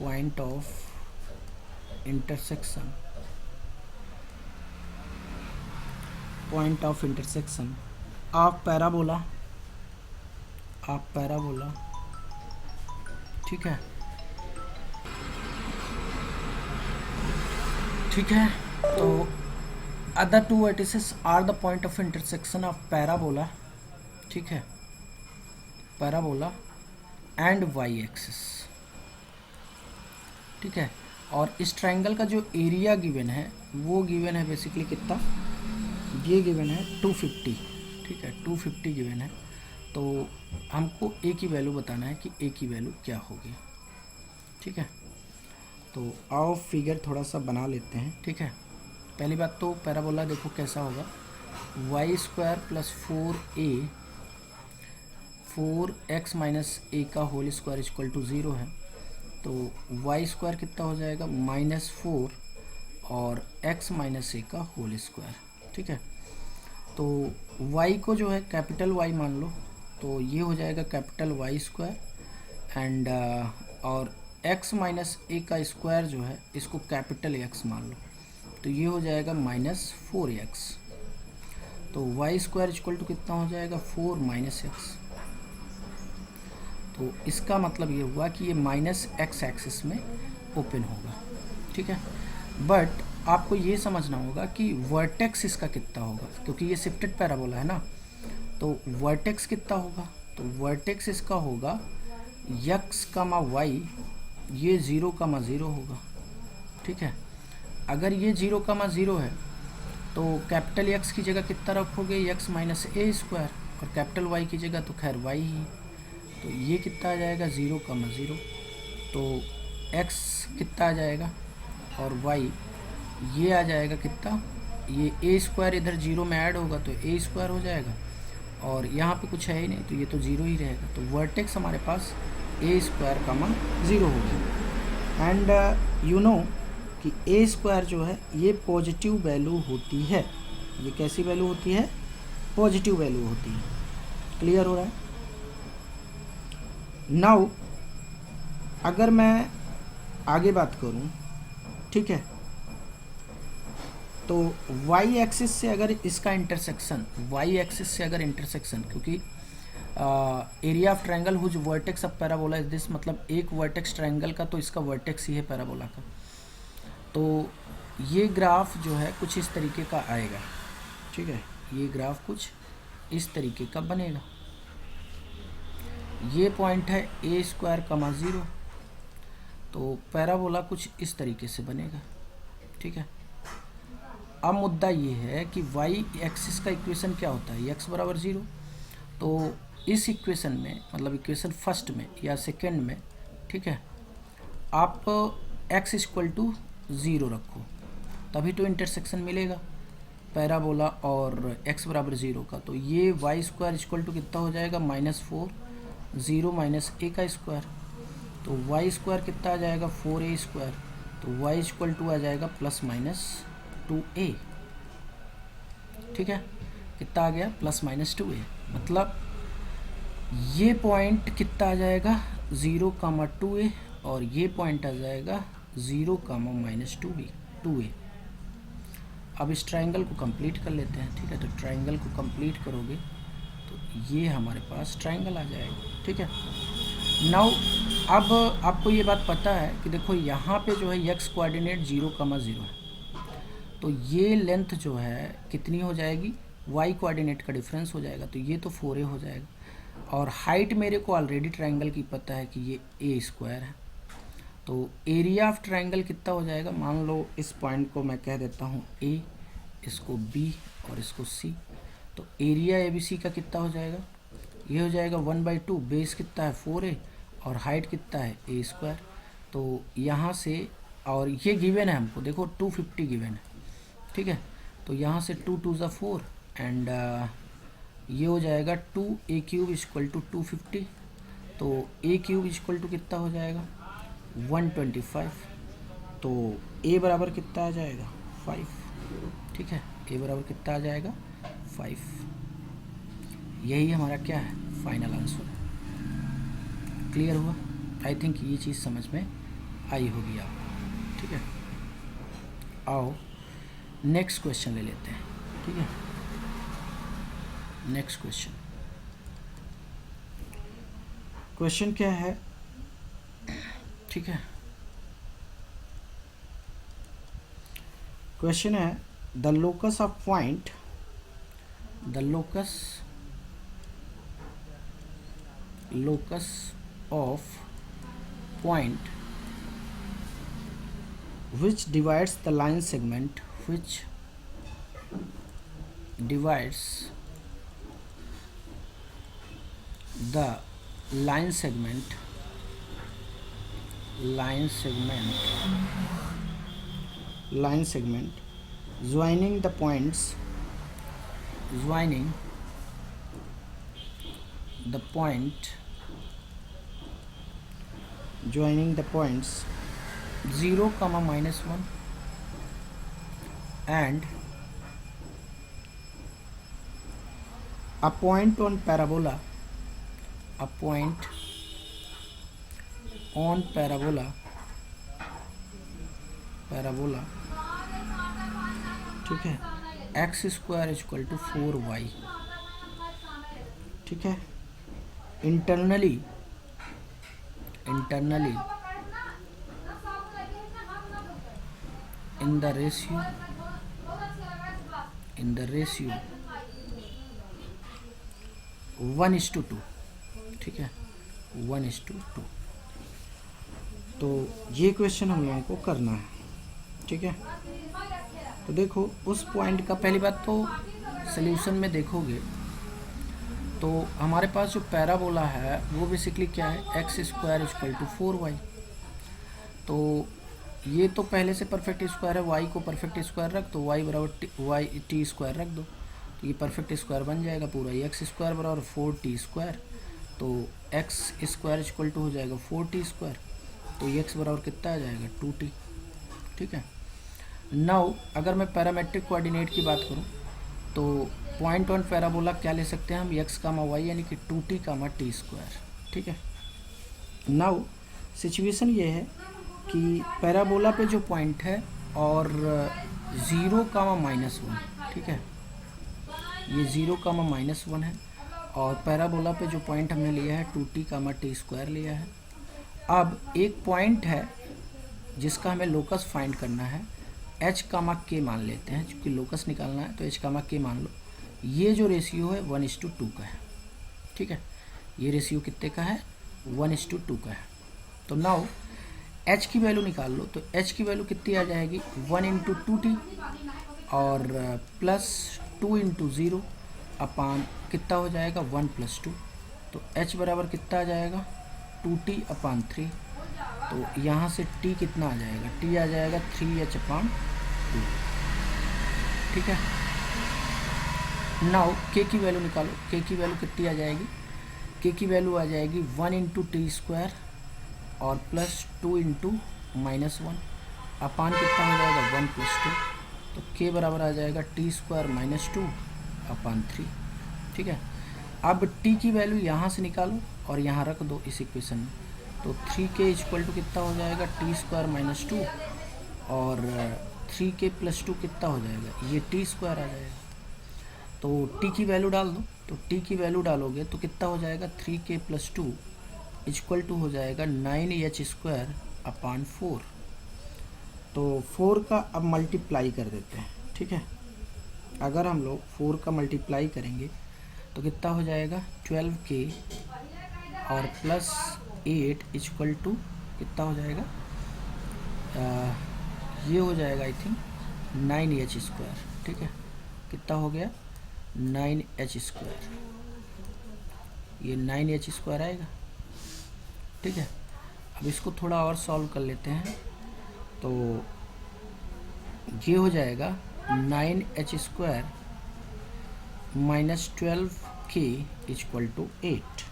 Speaker 1: point of intersection of parabola, ठीक है, ठीक है। तो other two vertices are the point of intersection of parabola, ठीक है, parabola and Y axis, ठीक है। और इस ट्रायंगल का जो एरिया गिवन है वो गिवन है बेसिकली कितना, ये गिवन है 250, ठीक है, 250 गिवन है। तो हमको ए की वैल्यू बताना है कि ए की वैल्यू क्या होगी, ठीक है। तो आओ फिगर थोड़ा सा बना लेते हैं, ठीक है। पहली बात तो पैराबोला देखो कैसा होगा, y square plus 4x minus a का होल स्क्वायर इक्वल टू 0 है। तो वाई स्क्वायर कितना हो जाएगा, -4 और x माइनस ए का होल स्क्वायर, ठीक है। तो y को जो है कैपिटल Y मान लो, तो ये हो जाएगा कैपिटल वाई स्क्वायर एंड और x माइनस ए का स्क्वायर जो है इसको कैपिटल x मान लो, तो ये हो जाएगा -4x। तो वाई स्क्वायर इक्वल टू कितना हो जाएगा, 4 माइनस x। तो इसका मतलब ये हुआ कि ये -x एक्सिस में ओपन होगा, ठीक है। बट आपको ये समझना होगा कि वर्टेक्स इसका कितना होगा, क्योंकि ये शिफ्टेड पैराबोला है ना। तो वर्टेक्स कितना होगा, तो वर्टेक्स इसका होगा x, y, ये 0,0 होगा, ठीक है। अगर ये 0,0 है तो कैपिटल x की जगह कितना रखोगे, x माइनस ए स्क्वायर, और कैपिटल y की जगह तो खैर y ही। तो ये कितना आ जाएगा, 0,0। तो x कितना आ जाएगा और y ये आ जाएगा कितना, ये ए स्क्वायर इधर 0 में ऐड होगा तो ए स्क्वायर हो जाएगा, और यहाँ पे कुछ है ही नहीं तो ये तो 0 ही रहेगा। तो वर्टेक्स हमारे पास ए स्क्वायर 0 होगी। एंड यू नो कि ए स्क्वायर जो है ये पॉजिटिव वैल्यू होती है। ये कैसी वैल्यू होती है, पॉजिटिव वैल्यू होती है। क्लियर हो रहा है। नाउ अगर मैं आगे बात करूं, ठीक है, तो y एक्सिस से अगर इसका इंटरसेक्शन, y एक्सिस से अगर इंटरसेक्शन, क्योंकि area of triangle whose vertex of parabola is this, मतलब एक वर्टेक्स ट्रायंगल का तो इसका वर्टेक्स ही है पैराबोला का। तो ये ग्राफ जो है कुछ इस तरीके का आएगा, ठीक है। ये ग्राफ कुछ इस तरीके का बनेगा। ये पॉइंट है ए स्क्वायर 0, तो पैराबोला कुछ इस तरीके से बनेगा, ठीक है। अब मुद्दा ये है कि y एक्सिस का इक्वेशन क्या होता है, x बराबर 0। तो इस इक्वेशन में, मतलब इक्वेशन फर्स्ट में या सेकंड में, ठीक है, आप x इक्वल टू 0 रखो, तभी तो इंटरसेक्शन मिलेगा पैराबोला और x बराबर 0 का। तो ये वाई स्क्वायर इक्वल टू कितना हो जाएगा, -4, 0 माइनस ए का स्क्वायर। तो वाई स्क्वायर कितना आ जाएगा, 4a स्क्वायर। तो y इक्वल टू आ जाएगा +-2a, ठीक है। कितना आ गया, +-2a। मतलब ये पॉइंट कितना आ जाएगा, 0,2a, और ये पॉइंट आ जाएगा 0,-2a। अब इस ट्रायंगल को कंप्लीट कर लेते हैं, ठीक है। तो ट्रायंगल को कंप्लीट करोगे तो ये हमारे पास ट्रायंगल आ जाएगा, ठीक है। नाउ अब आपको ये बात पता है कि देखो यहाँ पे जो है x कोऑर्डिनेट 0,0 है, तो ये लेंथ जो है कितनी हो जाएगी, y कोऑर्डिनेट का डिफरेंस हो जाएगा, तो ये तो 4a हो जाएगा। और हाइट मेरे को ऑलरेडी ट्रायंगल की पता है कि ये a स्क्वायर है। तो एरिया ऑफ ट्रायंगल कितना हो जाएगा, मान लो इस पॉइंट को मैं कह देता हूँ a, इसको b और इसको c। तो एरिया ABC का कितना हो जाएगा, ये हो जाएगा 1/2। बेस कितना है, 4a, और हाइट कितना है, a स्क्वायर। तो यहाँ से, और ये गिवन है हमको, देखो 250 गिवन है, ठीक है। तो यहाँ से 2 2 ज़ा 4 एंड ये हो जाएगा 2a³ इक्वल टू 250। तो a³ इक्वल टू कितना हो जाएगा, 125। तो a बराबर कितना आ जाएगा, 5, ठीक है। a बराबर कितना आ जाएगा, 5। यही हमारा क्या है, फाइनल आंसर। क्लियर हुआ। आई थिंक ये चीज़ समझ में आई होगी आपको, ठीक है। आओ नेक्स्ट क्वेश्चन ले लेते हैं, ठीक है। नेक्स्ट क्वेश्चन क्या है, ठीक है। क्वेश्चन है the locus of point, the locus of point which divides the line segment, which divides the line segment line segment joining the points joining the points 0, -1 and a point on parabola ठीक है, x² = 4y, ठीक है। Internally in the ratio 1:2, ठीक है, 1:2। तो ये question हम लोगों को करना है, ठीक है। तो देखो उस पॉइंट का पहली बात तो सॉल्यूशन में देखोगे तो हमारे पास जो पैराबोला है वो बेसिकली क्या है, x² = 4y। तो ये तो पहले से परफेक्ट स्क्वायर है, y को परफेक्ट स्क्वायर रख दो, y बराबर t² रख दो, तो ये परफेक्ट स्क्वायर बन जाएगा पूरा। ये x² बराबर 4t², तो x² = हो जाएगा 4t², तो ये x बराबर कितना आ जाएगा 2t, ठीक है। नाउ अगर मैं पैरामेट्रिक कोऑर्डिनेट की बात करूं तो पॉइंट ऑन पैराबोला क्या ले सकते हैं हम, x, y यानी कि 2t, t², ठीक है। नाउ सिचुएशन ये है कि पैराबोला पे जो पॉइंट है और 0, -1, ठीक है, ये 0, -1 है, और पैराबोला पे जो पॉइंट हमने लिया है 2t, t² लिया है। अब एक पॉइंट है जिसका हमें लोकस फाइंड करना है, h, k मान लेते हैं, क्योंकि लोकस निकालना है तो h, k मान लो। ये जो रेशियो है 1:2 का है, ठीक है, ये रेशियो कितने का है, 1:2 का है। तो नाउ h की वैल्यू निकाल लो, तो h की वैल्यू कितनी आ जाएगी, 1 × 2t और प्लस 2 × 0 अपान कितना हो जाएगा 1 + 2, तो h बराबर कितना आ जाएगा 2t/3। तो यहाँ से t कितना आ जाएगा, t आ जाएगा 3h/2, ठीक है। नाउ k की वैल्यू निकालो, k की वैल्यू कितनी आ जाएगी, k की वैल्यू आ जाएगी 1 × t² और प्लस 2 × -1 अपान कितना हो जाएगा 1 + 2, तो k बराबर आ जाएगा t² - 2/3, ठीक है। अब t की वैल्यू यहाँ से निकालो और यहाँ रख दो इस इक्वेशन में, तो 3k = कितना हो जाएगा t² - 2 और 3k + 2 कितना हो जाएगा, ये t² आ जाएगा। तो t की वैल्यू डाल दो, तो t की वैल्यू डालोगे तो कितना हो जाएगा 3k + 2 = हो जाएगा 9h²/4। तो 4 का अब मल्टीप्लाई कर देते हैं, ठीक है। अगर हम लोग 4 का मल्टीप्लाई करेंगे तो कितना हो जाएगा 12k और प्लस 8 = कितना हो जाएगा, ये हो जाएगा आई थिंक 9h², ठीक है। कितना हो गया 9h², ये 9h² आएगा, ठीक है। अब इसको थोड़ा और सॉल्व कर लेते हैं, तो ये हो जाएगा 9h² - 12k = 8।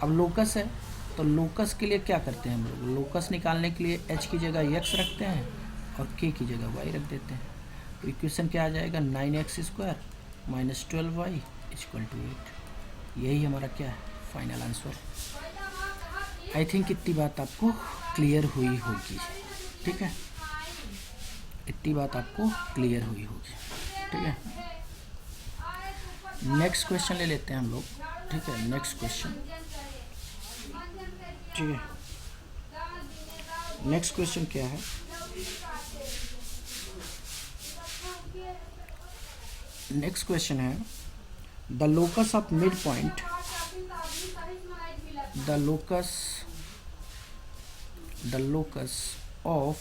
Speaker 1: अब लोकस है तो लोकस के लिए क्या करते हैं हम लोग, लोकस निकालने के लिए h की जगह x रखते हैं और k की जगह y रख देते हैं। तो इक्वेशन क्या आ जाएगा 9x² - 12y = 8। यही हमारा क्या है फाइनल आंसर। आई थिंक इतनी बात आपको क्लियर हुई होगी, ठीक है, इतनी बात आपको क्लियर हुई होगी, ठीक है। नेक्स्ट क्वेश्चन ले लेते हैं हम लोग, ठीक है। नेक्स्ट क्वेश्चन, ठीक है। नेक्स्ट क्वेश्चन क्या है, नेक्स्ट क्वेश्चन है the locus of mid point, the locus of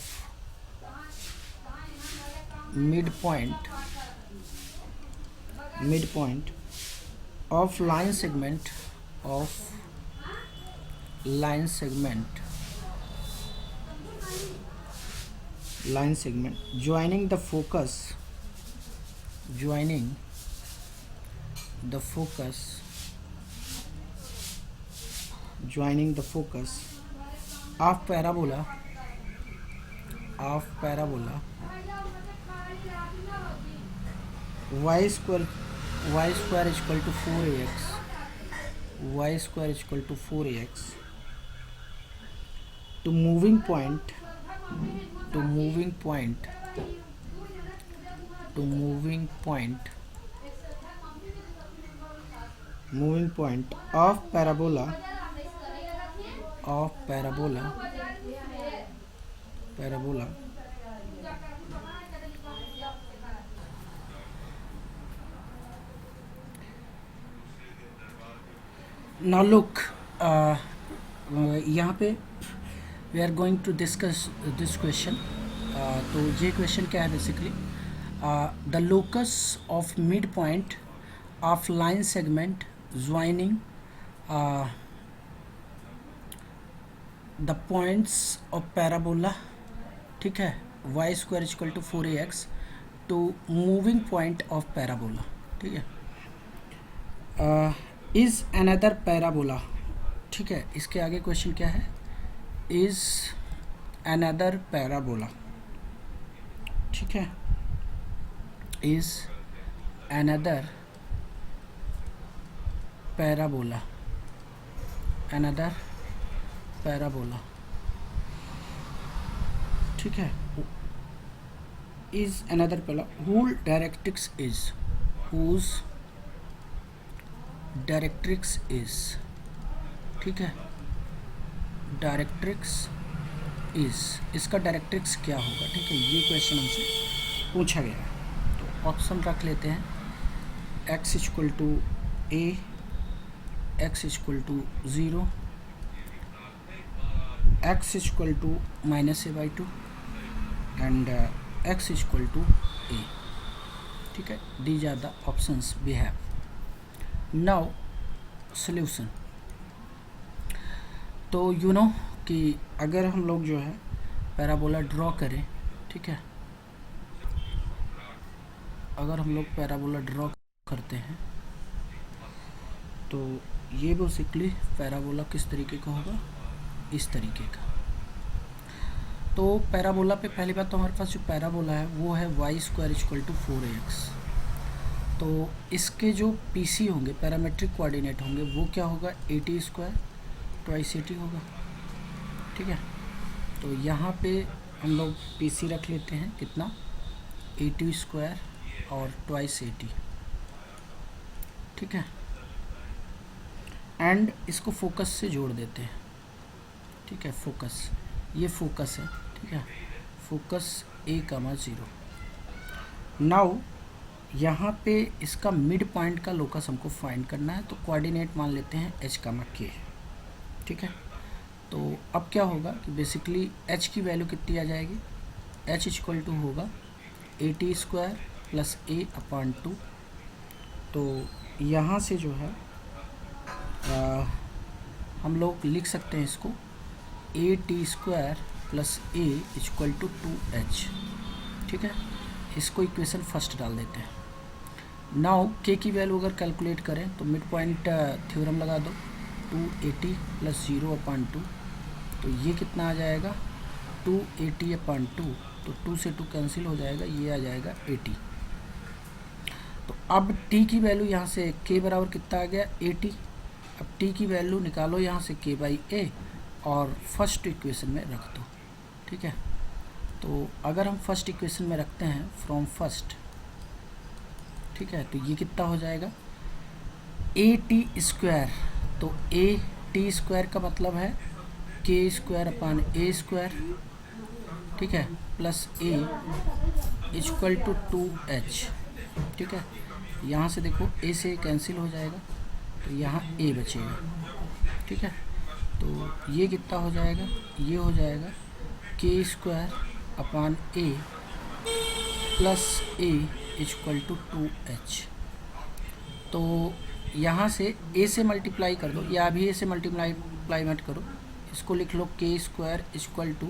Speaker 1: mid point of line segment line segment joining the focus of parabola y square is equal to 4ax to moving point of parabola now look यहाँ पे we are going to discuss this question. तो ये question क्या है basically, the locus of mid point of line segment joining the points of parabola, ठीक है, y square equal to 4ax to moving point of parabola, ठीक है, is another parabola, ठीक है। इसके आगे क्वेश्चन क्या है, इज अनदर पैराबोला, ठीक है, इज अनदर पैराबोला, ठीक है, is another parabola whose directrix is, ठीक है, डायरेक्ट्रिक्स इज, इसका डायरेक्ट्रिक्स क्या होगा, ठीक है, ये क्वेश्चन हमसे पूछा गया है। तो ऑप्शन रख लेते हैं, x equal to a, x equal to 0, x equal to -a/2 and x equal to a, ठीक है, these are the options we have. Now solution, तो यू नो कि अगर हम लोग जो है पैराबोला ड्रॉ करें, ठीक है, अगर हम लोग पैराबोला ड्रॉ करते हैं तो ये बेसिकली पैराबोला किस तरीके का होगा, इस तरीके का। तो पैराबोला पे पहली बात तो हमारे पास जो पैराबोला है वो है y square equal to 4ax। तो इसके जो पीसी होंगे, पैरामेट्रिक कोऑर्डिनेट होंगे, वो क्या होगा, at स्क्वायर ट्वाइस at होगा, ठीक है। तो यहाँ पे हम लोग पीसी रख लेते हैं, कितना, at स्क्वायर और ट्वाइस at, ठीक है, एंड इसको फोकस से जोड़ देते हैं, ठीक है, फोकस, ये फोकस है, ठीक है, फोकस a,0। नाउ यहाँ पे इसका मिड पॉइंट का लोकस हमको फाइंड करना है, तो कोऑर्डिनेट मान लेते हैं h,k, ठीक है। तो अब क्या होगा कि बेसिकली h की वैल्यू कितनी आ जाएगी, h इक्वल टू होगा at स्क्वायर प्लस a/2। तो यहाँ से जो है हम लोग लिख सकते हैं इसको at square plus a equal to 2h, ठीक है। इसको इक्वेशन फर्स्ट डाल देते हैं। नाउ k की वैल्यू अगर कैलकुलेट करें तो मिड पॉइंट थ्योरम लगा दो, 280 प्लस 0/2, तो ये कितना आ जाएगा, 280/2, तो 2 से 2 कैंसिल हो जाएगा, ये आ जाएगा 80। तो अब t की वैल्यू यहाँ से k बराबर कितना आ गया, 80। अब t की वैल्यू निकालो यहाँ से k/a और फर्स्ट इक्वेशन में रख दो, ठीक है। तो अगर हम फर्स्ट इक्वेशन में रखते हैं फ्रॉम फर्स्ट, ठीक है, तो ये कितना हो जाएगा, at स्क्वायर, तो at स्क्वायर का मतलब है k square upon a square, ठीक है, plus a equal to 2h, ठीक है। यहाँ से देखो a से कैंसिल हो जाएगा, तो यहाँ a बचेगा, ठीक है। तो ये कितना हो जाएगा, ये हो जाएगा k square upon a plus a equal to 2h। तो यहाँ से a से मल्टीप्लाई कर दो, या अभी a से मल्टीप्लाई मत करो, इसको लिख लो k square equal to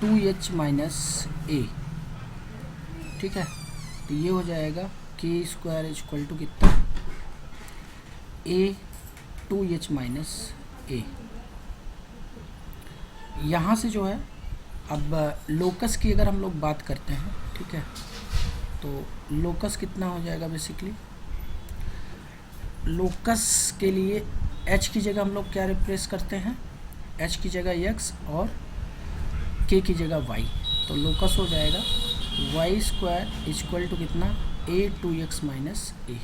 Speaker 1: 2h minus a, ठीक है। तो ये हो जाएगा के स्क्वायर इक्वल टू कितना, ए 2h माइनस ए। यहाँ से जो है अब लोकस की अगर हम लोग बात करते हैं, ठीक है, तो लोकस कितना हो जाएगा बेसिकली, लोकस के लिए h की जगह हम लोग क्या रिप्लेस करते हैं, h की जगह x और k की जगह y। तो लोकस हो जाएगा वाई स्क्वायर इक्वल टू कितना, ए 2x माइनस ए।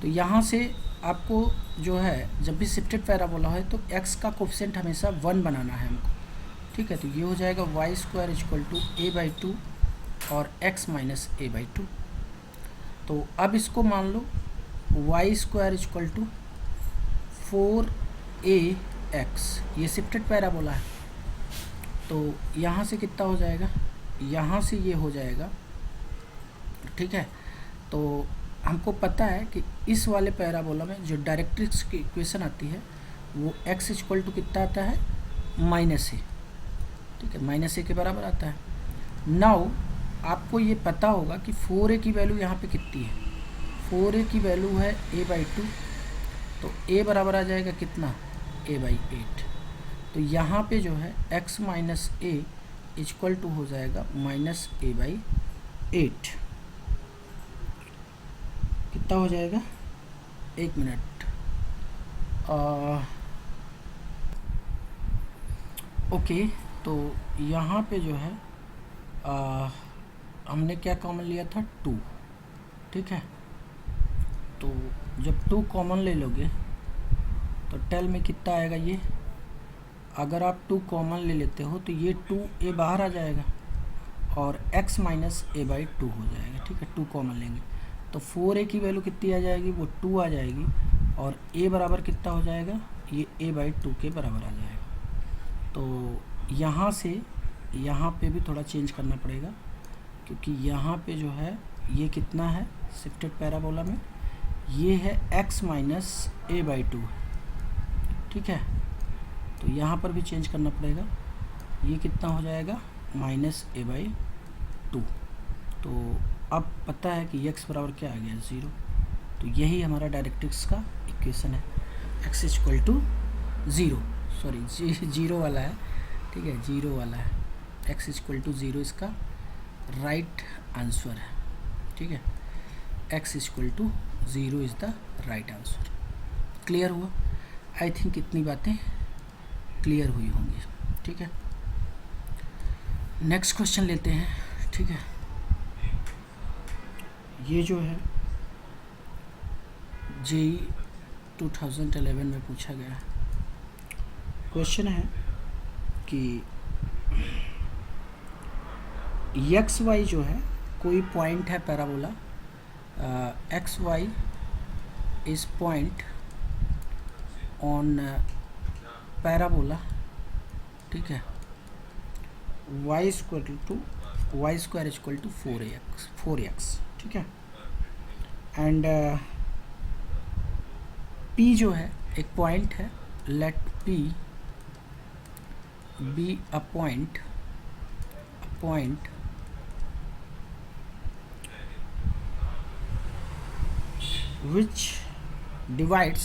Speaker 1: तो यहाँ से आपको जो है जब भी शिफ्टेड पैराबोला है तो x का कोफिशिएंट हमेशा 1 बनाना है हमको, ठीक है। तो ये हो जाएगा y square equal to a by 2 और x माइनस ए बाई 2। तो अब इसको मान लो y square equal to 4ax, ये शिफ्टेड पैराबोला है। तो यहाँ से कितना हो जाएगा, यहाँ से ये हो जाएगा, ठीक है। तो हमको पता है कि इस वाले पैराबोला में जो डायरेक्ट्रिक्स की इक्वेशन आती है वो x इक्वल टू कितना आता है, माइनस ए, ठीक है, माइनस ए के बराबर आता है। नाउ आपको ये पता होगा कि 4a की वैल्यू यहाँ पे कितनी है, 4a की वैल्यू है a बाई 2, तो a बराबर आ जाएगा कितना, a बाई 8। तो यहाँ पे जो है x minus a equal to हो जाएगा माइनस ए बाई 8। कितना हो जाएगा, एक मिनट, ओके। तो यहाँ पे जो है हमने क्या कॉमन लिया था, 2, ठीक है। तो जब 2 कॉमन ले लोगे तो टेल में कितना आएगा, ये अगर आप 2 कॉमन ले लेते हो तो ये 2a बाहर आ जाएगा और x माइनस ए बाई 2 हो जाएगा, ठीक है। 2 कॉमन लेंगे तो 4a की वैल्यू कितनी आ जाएगी, वो 2 आ जाएगी और a बराबर कितना हो जाएगा, ये a बाई 2 के बराबर आ जाएगा। तो यहाँ से यहाँ पे भी थोड़ा चेंज करना पड़ेगा क्योंकि यहाँ पे जो है ये कितना है शिफ्टेड पैराबोला में, ये है x माइनस ए बाई 2, ठीक है। तो यहाँ पर भी चेंज करना पड़ेगा, ये कितना हो जाएगा, माइनस ए बाई 2। तो अब पता है कि x बराबर क्या आ गया, 0। तो यही हमारा डायरेक्ट्रिक्स का इक्वेशन है, x इक्वल टू 0, सॉरी 0 वाला है, ठीक है, 0 वाला है, x इक्वल टू 0 इसका राइट आंसर है, ठीक है। x equal to 0 is the right answer. Clear हुआ, आई थिंक इतनी बातें क्लियर हुई होंगी, ठीक है। नेक्स्ट क्वेश्चन लेते हैं, ठीक है। ये जो है जेई 2011 में पूछा गया क्वेश्चन है कि एक्स वाई जो है कोई पॉइंट है parabola, x y is point on parabola, ठीक है, Y square equal to 4x, ठीक है। एंड p जो है एक पॉइंट है, let p be a point which divides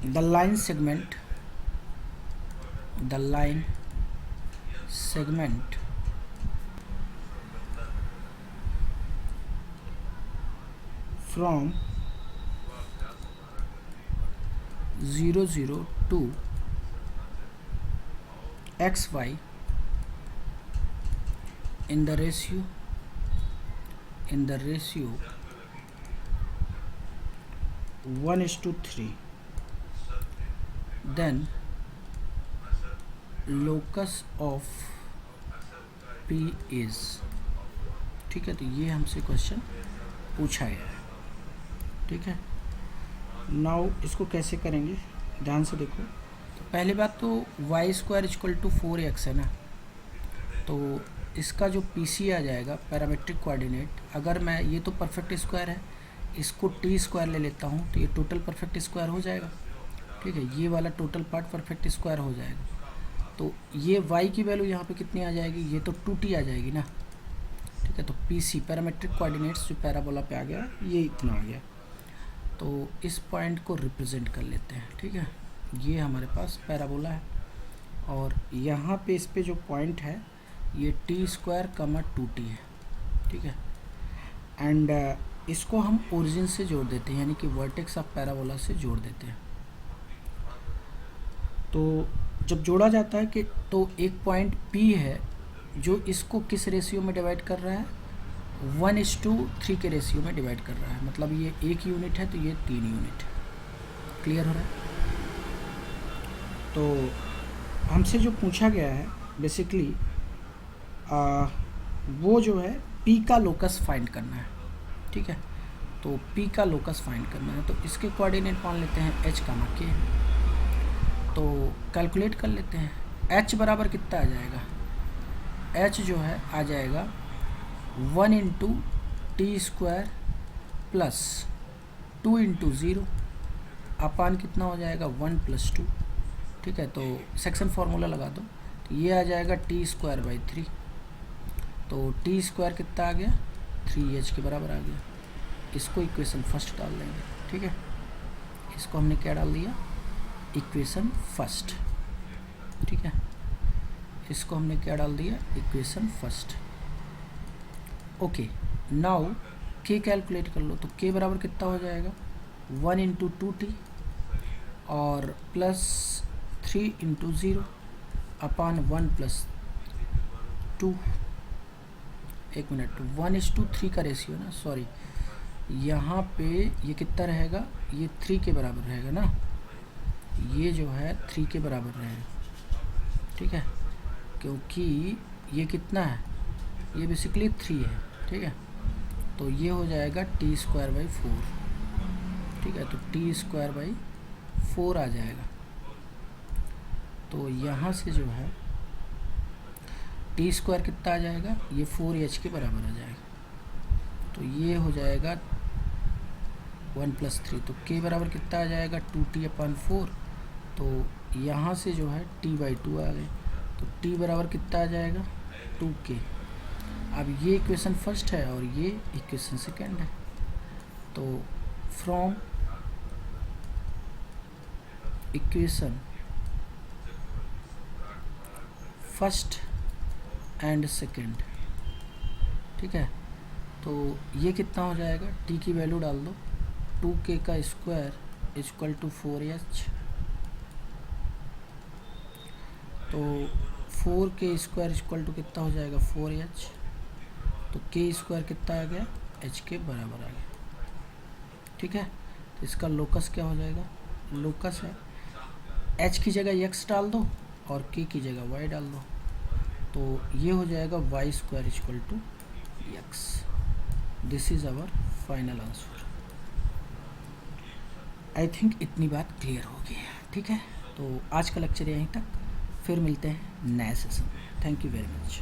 Speaker 1: the line segment from 0, 0 to xy in the ratio 1:3, then locus of P is, ठीक है। तो ये हमसे क्वेश्चन पूछा गया है, ठीक है। नाउ इसको कैसे करेंगे, ध्यान से देखो। तो पहली बात तो Y square equal to 4x है ना, तो इसका जो पीसी आ जाएगा पैरामेट्रिक कोऑर्डिनेट, अगर मैं, ये तो परफेक्ट स्क्वायर है, इसको टी स्क्वायर ले लेता हूँ तो ये टोटल परफेक्ट स्क्वायर हो जाएगा, ठीक है। ये वाला टोटल पार्ट परफेक्ट स्क्वायर हो जाएगा। तो ये y की वैल्यू यहाँ पे कितनी आ जाएगी, ये तो 2t आ जाएगी ना, ठीक है। तो PC पैरामेट्रिक कोऑर्डिनेट्स जो पैराबोला पे आ गया ये इतना आ गया। तो इस पॉइंट को रिप्रेजेंट कर लेते हैं, ठीक है। ये हमारे पास पैराबोला है और यहाँ पे इस पे जो पॉइंट है ये t स्क्वायर कमा 2t है, ठीक है। एंड इसको हम ओरिजिन से जोड़ देते हैं, यानी कि वर्टेक्स ऑफ पैराबोला से जोड़ देते हैं। तो जब जोड़ा जाता है कि तो एक पॉइंट P है जो इसको किस रेशियो में डिवाइड कर रहा है, 1:3 के रेशियो में डिवाइड कर रहा है। मतलब ये 1 यूनिट है तो ये 3 यूनिट है। क्लियर हो रहा है। तो हमसे जो पूछा गया है बेसिकली वो जो है P का लोकस फाइंड करना है, ठीक है। तो P का लोकस फाइंड करना है तो इसके कोऑर्डिनेट मान लेते हैं h, k। तो कैलकुलेट कर लेते हैं। h बराबर कितना आ जाएगा, h जो है आ जाएगा 1 × t स्क्वायर प्लस 2 × 0 अपान कितना हो जाएगा 1 + 2, ठीक है। तो सेक्शन फार्मूला लगा दो तो ये आ जाएगा t स्क्वायर बाई 3। तो t स्क्वायर कितना आ गया 3h के बराबर आ गया। इसको इक्वेशन फर्स्ट डाल देंगे, ठीक है। इसको हमने क्या डाल दिया, इक्वेशन फर्स्ट, ठीक है। इसको हमने क्या डाल दिया, equation first. Okay, now k calculate कर लो। तो k बराबर कितना हो जाएगा 1 × 2t और प्लस 3 × 0 अपान 1 + 2। एक मिनट, 1:3 का रेशियो ना, सॉरी यहाँ पे ये कितना रहेगा, ये 3 के बराबर रहेगा ना, ये जो है 3 के बराबर रहेगा, ठीक है। क्योंकि ये कितना है, ये बेसिकली 3 है, ठीक है। तो ये हो जाएगा t स्क्वायर बाई 4, ठीक है। तो t स्क्वायर बाई 4 आ जाएगा। तो यहाँ से जो है t स्क्वायर कितना आ जाएगा, ये 4h के बराबर आ जाएगा। तो ये हो जाएगा 1 + 3। तो k बराबर कितना आ जाएगा 2t/4। तो यहाँ से जो है t/2 आ गए। तो t बराबर कितना आ जाएगा 2k। अब ये इक्वेशन फर्स्ट है और ये इक्वेशन सेकेंड है। तो from equation first and second, ठीक है। तो ये कितना हो जाएगा, t की वैल्यू डाल दो, 2k का स्क्वायर = 4h। तो 4k स्क्वायर = कितना हो जाएगा 4h। तो k स्क्वायर कितना आ गया, h के बराबर आ गया, ठीक है। तो इसका लोकस क्या हो जाएगा, लोकस है h की जगह x डाल दो और k की जगह y डाल दो। तो ये हो जाएगा y square = x। This is our final answer. I think इतनी बात क्लियर होगी, ठीक है। तो आज का लेक्चर यहीं तक, फिर मिलते हैं नए सेशन में। Thank you very much.